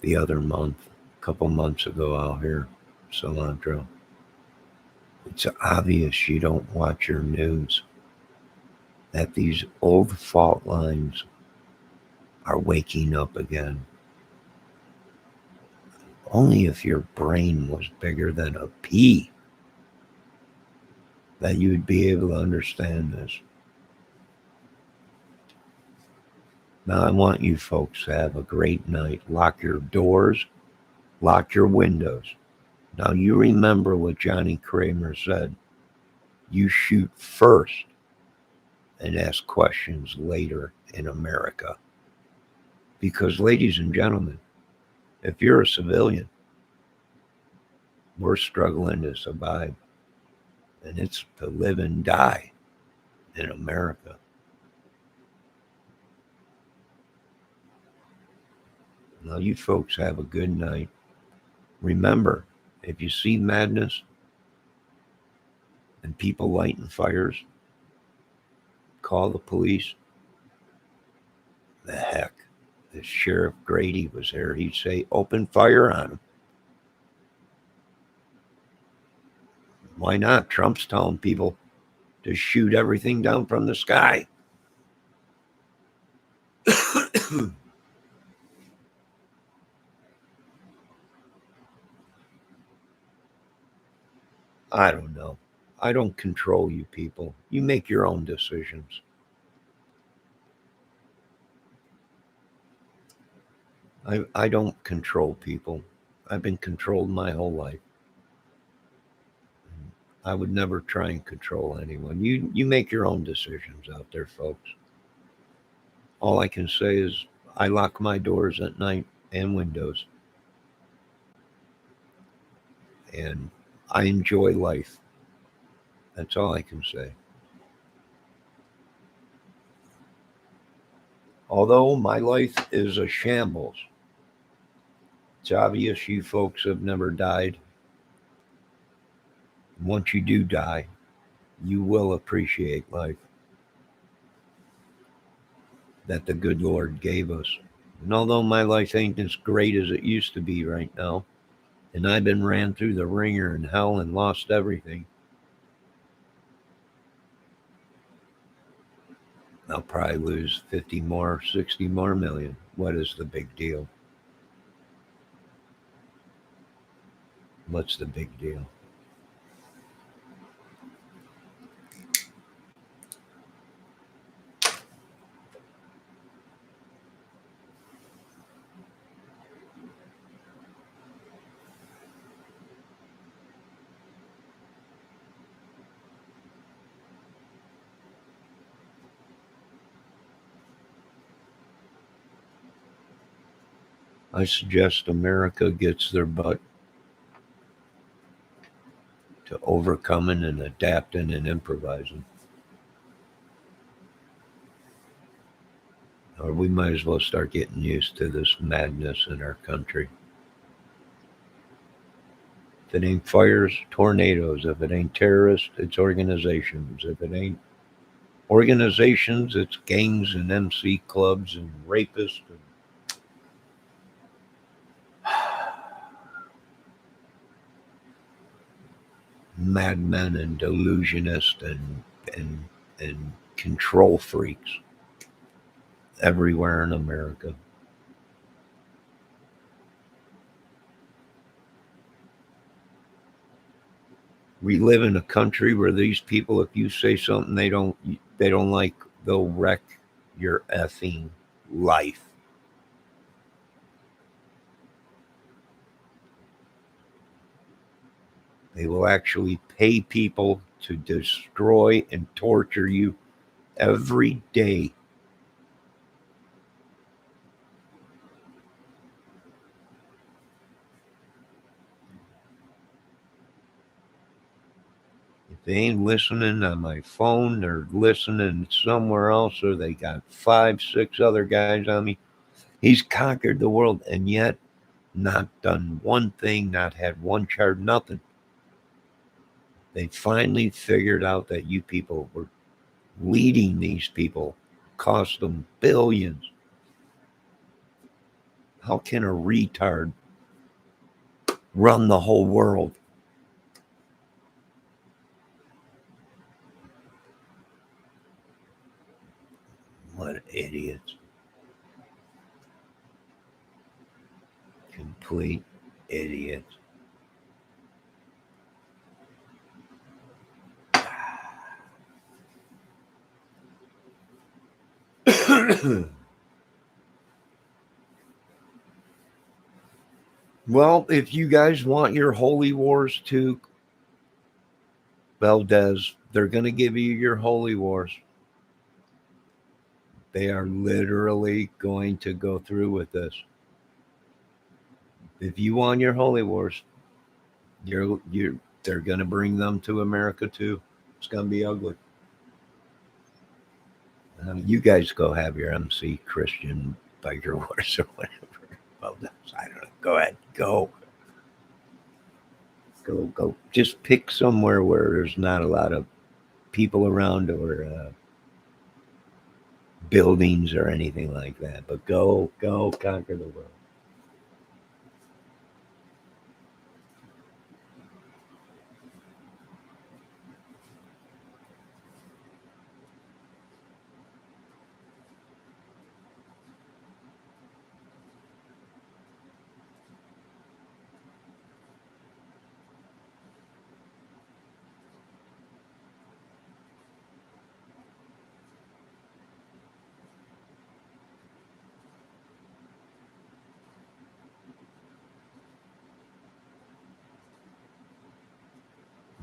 the other month, a couple months ago out here, Cilantro. It's obvious you don't watch your news that these old fault lines are waking up again. Only if your brain was bigger than a pea that you'd be able to understand this. Now, I want you folks to have a great night. Lock your doors, lock your windows. Now, you remember what Johnny Kramer said. You shoot first and ask questions later in America. Because, ladies and gentlemen, if you're a civilian, we're struggling to survive. And it's to live and die in America. Now, you folks have a good night. Remember, if you see madness and people lighting fires, call the police. The heck, if Sheriff Grady was there, he'd say, open fire on them. Why not? Trump's telling people to shoot everything down from the sky. I don't know. I don't control you people. You make your own decisions. I don't control people. I've been controlled my whole life. I would never try and control anyone. You make your own decisions out there, folks. All I can say is I lock my doors at night and windows. And I enjoy life. That's all I can say. Although my life is a shambles, it's obvious you folks have never died. Once you do die, you will appreciate life that the good Lord gave us. And although my life ain't as great as it used to be right now, and I've been ran through the ringer in hell and lost everything, I'll probably lose 50 more, 60 more million. What is the big deal? What's the big deal? I suggest America gets their butt to overcoming and adapting and improvising. Or we might as well start getting used to this madness in our country. If it ain't fires, tornadoes. If it ain't terrorists, it's organizations. If it ain't organizations, it's gangs and MC clubs and rapists. Madmen and delusionists and control freaks everywhere in America. We live in a country where these people, if you say something they don't like, they'll wreck your effing life. They will actually pay people to destroy and torture you every day. If they ain't listening on my phone, they're listening somewhere else, or they got 5, 6 other guys on me. He's conquered the world and yet not done one thing, not had one charge, nothing. They finally figured out that you people were leading these people, cost them billions. How can a retard run the whole world? What idiots. Complete idiots. Well, if you guys want your holy wars too, Valdez, they're going to give you your holy wars. They are literally going to go through with this. If you want your holy wars, they're going to bring them to America too. It's going to be ugly. You guys go have your MC Christian biker wars or whatever. Valdez, I don't know. Go ahead. Go. Just pick somewhere where there's not a lot of people around or buildings or anything like that. But go conquer the world.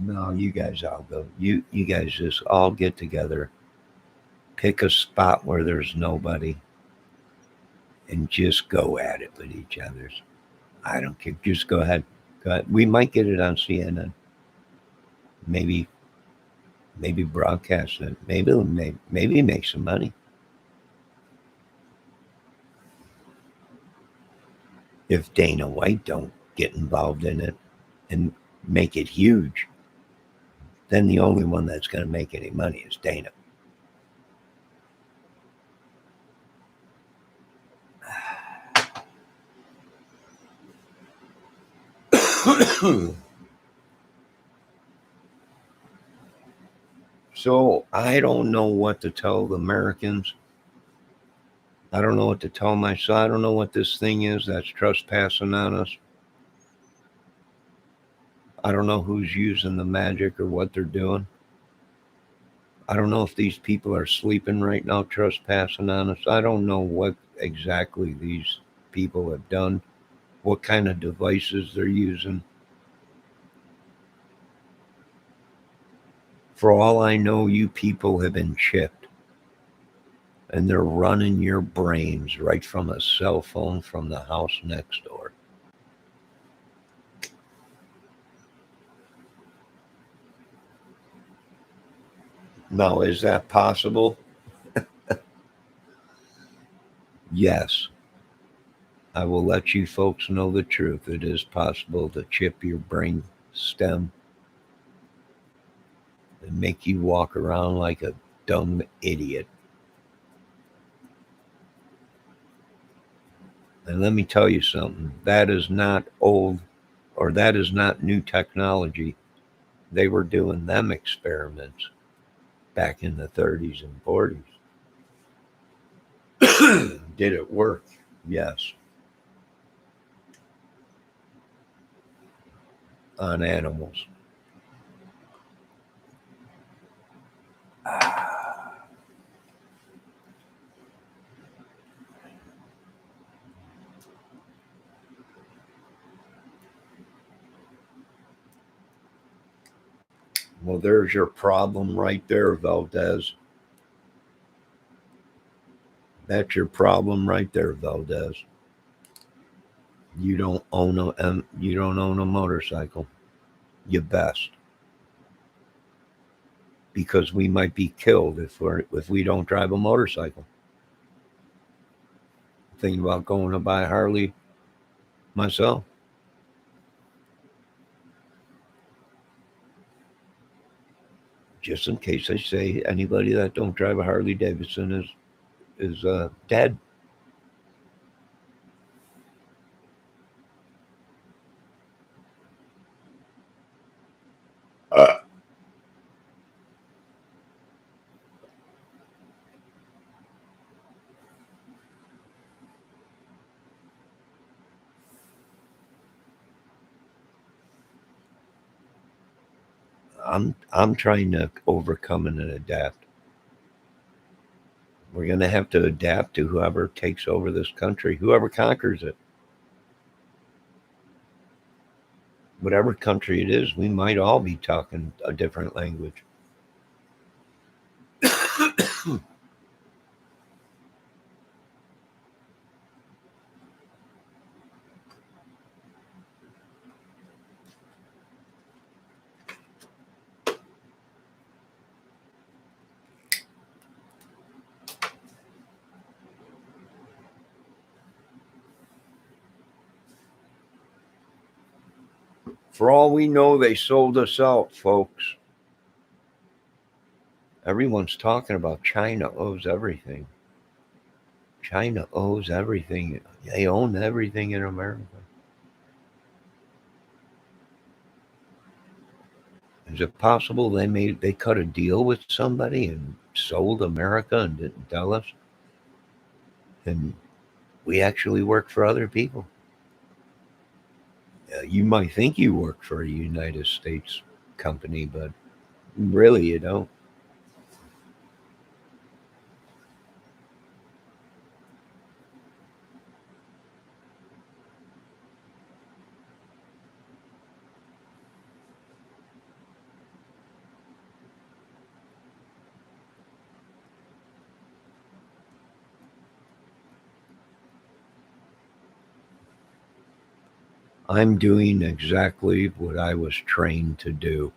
No, you guys all go. You guys just all get together, pick a spot where there's nobody, and just go at it with each other's. I don't care. Just go ahead. Go ahead. We might get it on CNN. Maybe broadcast it. Maybe make some money. If Dana White don't get involved in it and make it huge, then the only one that's going to make any money is Dana. So I don't know what to tell the Americans. I don't know what to tell my son. I don't know what this thing is that's trespassing on us. I don't know who's using the magic or what they're doing. I don't know if these people are sleeping right now trespassing on us. I don't know what exactly these people have done, what kind of devices they're using. For all I know, you people have been chipped. and they're running your brains right from a cell phone from the house next door. Now, is that possible? Yes. I will let you folks know the truth. It is possible to chip your brain stem and make you walk around like a dumb idiot. And let me tell you something, that is not old, or that is not new technology. They were doing them experiments back in the 30s and 40s. Did it work? Yes. On animals. Well, there's your problem right there, Valdez. That's your problem right there, Valdez. You don't own a motorcycle. You best, because we might be killed if we don't drive a motorcycle. Thinking about going to buy a Harley myself. Just in case they say anybody that don't drive a Harley Davidson is dead. I'm trying to overcome and adapt. We're going to have to adapt to whoever takes over this country, whoever conquers it. Whatever country it is, we might all be talking a different language. For all we know, they sold us out, folks. Everyone's talking about China owes everything. China owes everything. They own everything in America. Is it possible they cut a deal with somebody and sold America and didn't tell us? And we actually work for other people. You might think you work for a United States company, but really you don't. I'm doing exactly what I was trained to do,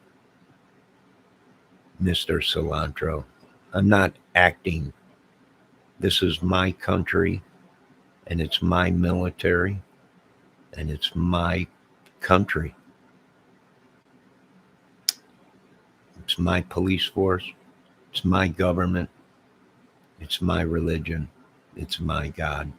Mr. Cilantro. I'm not acting. This is my country, and it's my military, and it's my country. It's my police force. It's my government. It's my religion. It's my God.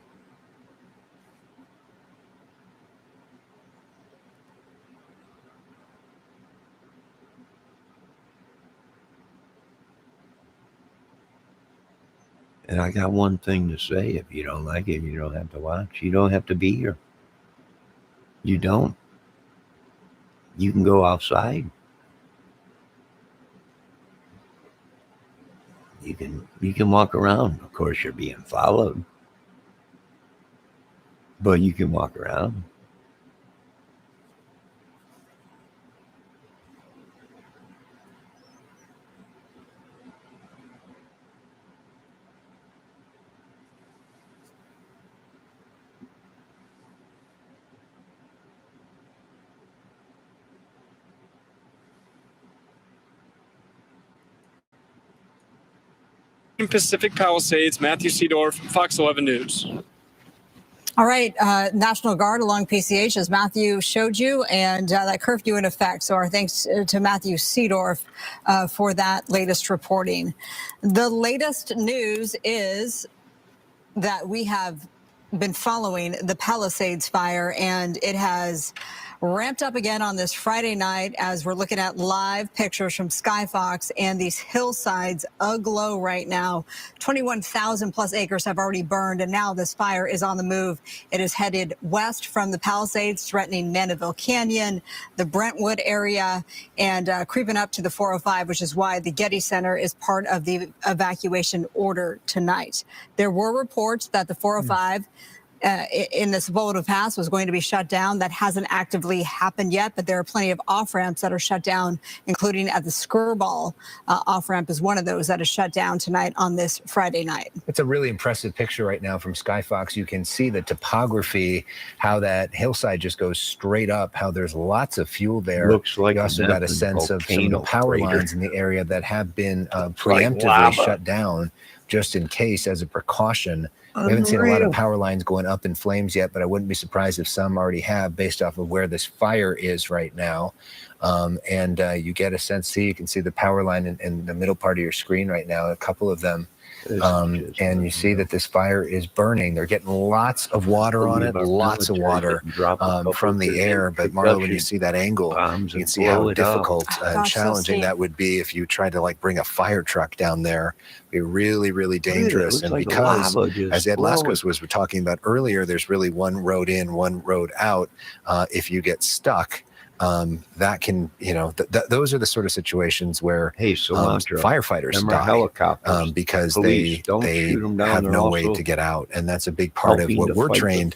And I got one thing to say. If you don't like it, you don't have to watch. You don't have to be here. You don't. You can go outside. You can walk around. Of course, you're being followed, but you can walk around. In Pacific Palisades, Matthew Seedorf, Fox 11 News. All right, National Guard along PCH, as Matthew showed you, and that curfew in effect. So our thanks to Matthew Seedorf for that latest reporting. The latest news is that we have been following the Palisades fire, and it has ramped up again on this Friday night as we're looking at live pictures from Skyfox, and these hillsides aglow right now. 21,000 plus acres have already burned, and now this fire is on the move. It is headed west from the Palisades, threatening Mandeville Canyon, the Brentwood area, and creeping up to the 405, which is why the Getty Center is part of the evacuation order tonight. There were reports that the 405 in the Sepulveda Pass was going to be shut down. That hasn't actively happened yet, but there are plenty of off-ramps that are shut down, including at the Skirball off-ramp is one of those that is shut down tonight on this Friday night. It's a really impressive picture right now from Skyfox. You can see the topography, how that hillside just goes straight up, how there's lots of fuel there. Looks like you also got a sense of some of the power lines in the area that have been preemptively shut down just in case, as a precaution. We haven't seen a lot of power lines going up in flames yet, but I wouldn't be surprised if some already have, based off of where this fire is right now. You get a sense, you can see the power line in the middle part of your screen right now, a couple of them. And you see that this fire is burning. They're getting lots of water on it, lots of water from the air. But Marla, when you see that angle, you can see how difficult and challenging that would be if you tried to like bring a fire truck down there. It'd be really, really dangerous. And because, as Ed Laskos was talking about earlier, there's really one road in, one road out. If you get stuck, that can, those are the sort of situations where firefighters die because they have no way to get out. And that's a big part of what we're trained.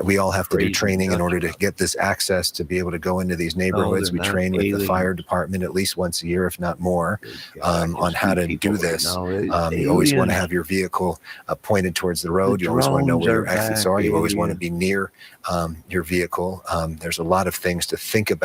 We all have to do training in order to get this access to be able to go into these neighborhoods. We train with the fire department at least once a year, if not more, on how to do this. You always want to have your vehicle pointed towards the road. You always want to know where your exits are. You always want to be near your vehicle. There's a lot of things to think about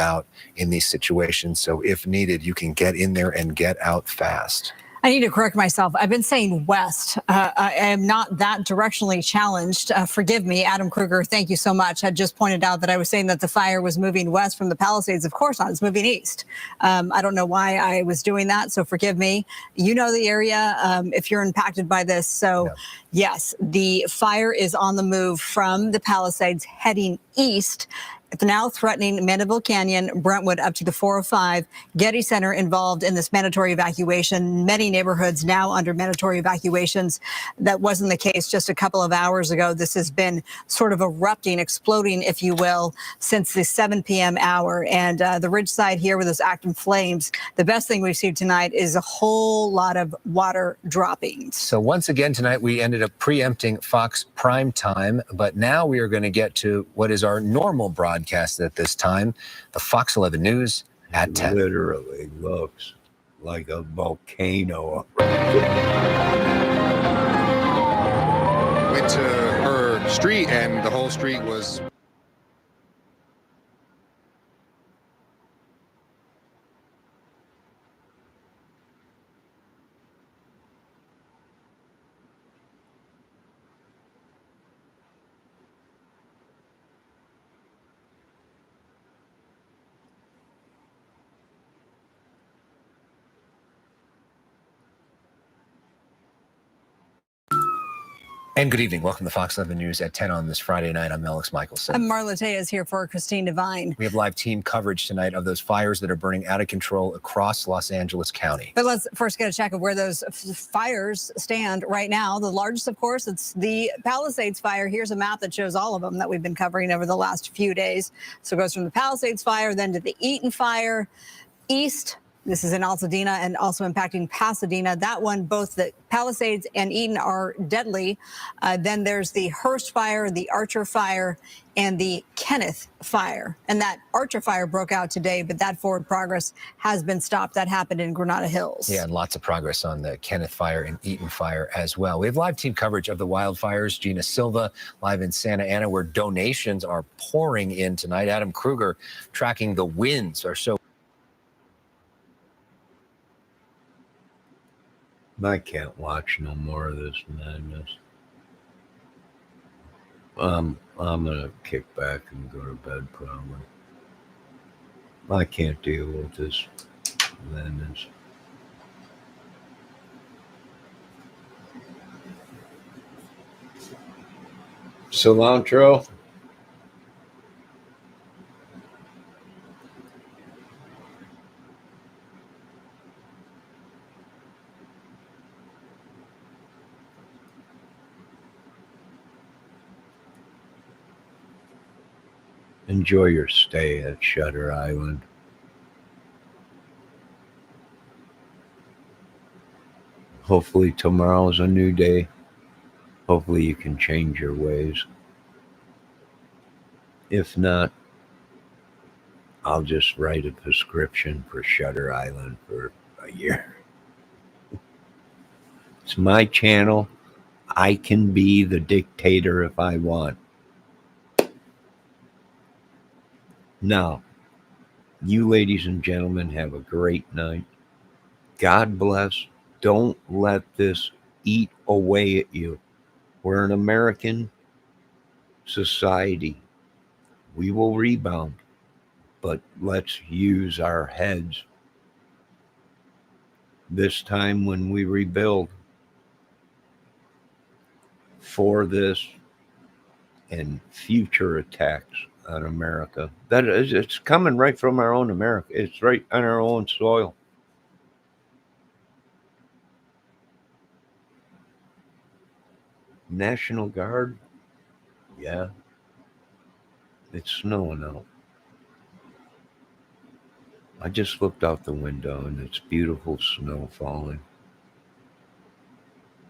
in these situations. So if needed, you can get in there and get out fast. I need to correct myself. I've been saying west. I am not that directionally challenged. Forgive me, Adam Kruger. Thank you so much. I just pointed out that I was saying that the fire was moving west from the Palisades. Of course not. It's moving east. I don't know why I was doing that, so forgive me. You know the area if you're impacted by this. So, yes, the fire is on the move from the Palisades heading east. It's now threatening Mandeville Canyon, Brentwood up to the 405. Getty Center involved in this mandatory evacuation. Many neighborhoods now under mandatory evacuations. That wasn't the case just a couple of hours ago. This has been sort of erupting, exploding, if you will, since the 7 p.m. hour. And the ridge side here with those active flames, the best thing we've seen tonight is a whole lot of water droppings. So once again tonight, we ended up preempting Fox Prime Time, but now we are going to get to what is our normal broadcast at this time, the Fox 11 News at 10. Literally looks like a volcano. Went to her street and the whole street was And good evening. Welcome to Fox 11 News at 10 on this Friday night. I'm Alex Michelson. I'm Marla Tejas here for Christine Devine. We have live team coverage tonight of those fires that are burning out of control across Los Angeles County. But let's first get a check of where those fires stand right now. The largest, of course, it's the Palisades fire. Here's a map that shows all of them that we've been covering over the last few days. So it goes from the Palisades fire, then to the Eaton fire, east. This is in Altadena and also impacting Pasadena. That one, both the Palisades and Eaton are deadly. Then there's the Hearst fire, the Archer fire, and the Kenneth fire. And that Archer fire broke out today, but that forward progress has been stopped. That happened in Granada Hills. Yeah, and lots of progress on the Kenneth fire and Eaton fire as well. We have live team coverage of the wildfires. Gina Silva live in Santa Ana, where donations are pouring in tonight. Adam Kruger tracking the winds are so I can't watch no more of this madness. I'm gonna kick back and go to bed probably. I can't deal with this madness. Cilantro. Enjoy your stay at Shutter Island. Hopefully tomorrow's a new day. Hopefully you can change your ways. If not, I'll just write a prescription for Shutter Island for a year. It's my channel. I can be the dictator if I want. Now, you ladies and gentlemen have a great night. God bless. Don't let this eat away at you. We're an American society. We will rebound, but let's use our heads this time when we rebuild for this and future attacks on America. That is, it's coming right from our own America. It's right on our own soil. National Guard? Yeah. It's snowing out. I just looked out the window and it's beautiful snow falling.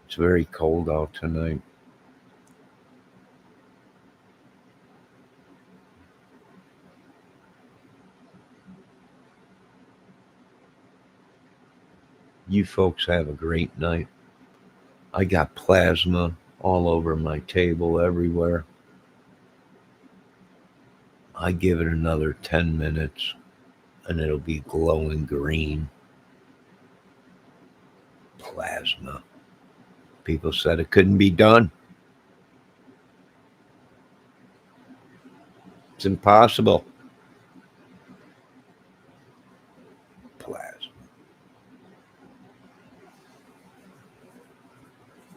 It's very cold out tonight. You folks have a great night. I got plasma all over my table everywhere. I give it another 10 minutes and it'll be glowing green. Plasma. People said it couldn't be done. It's impossible. Plasma.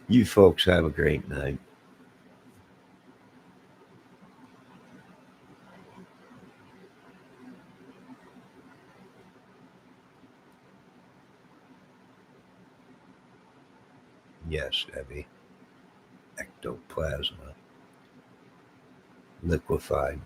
You folks have a great night. Yes, Debbie. Ectoplasma. Liquefied.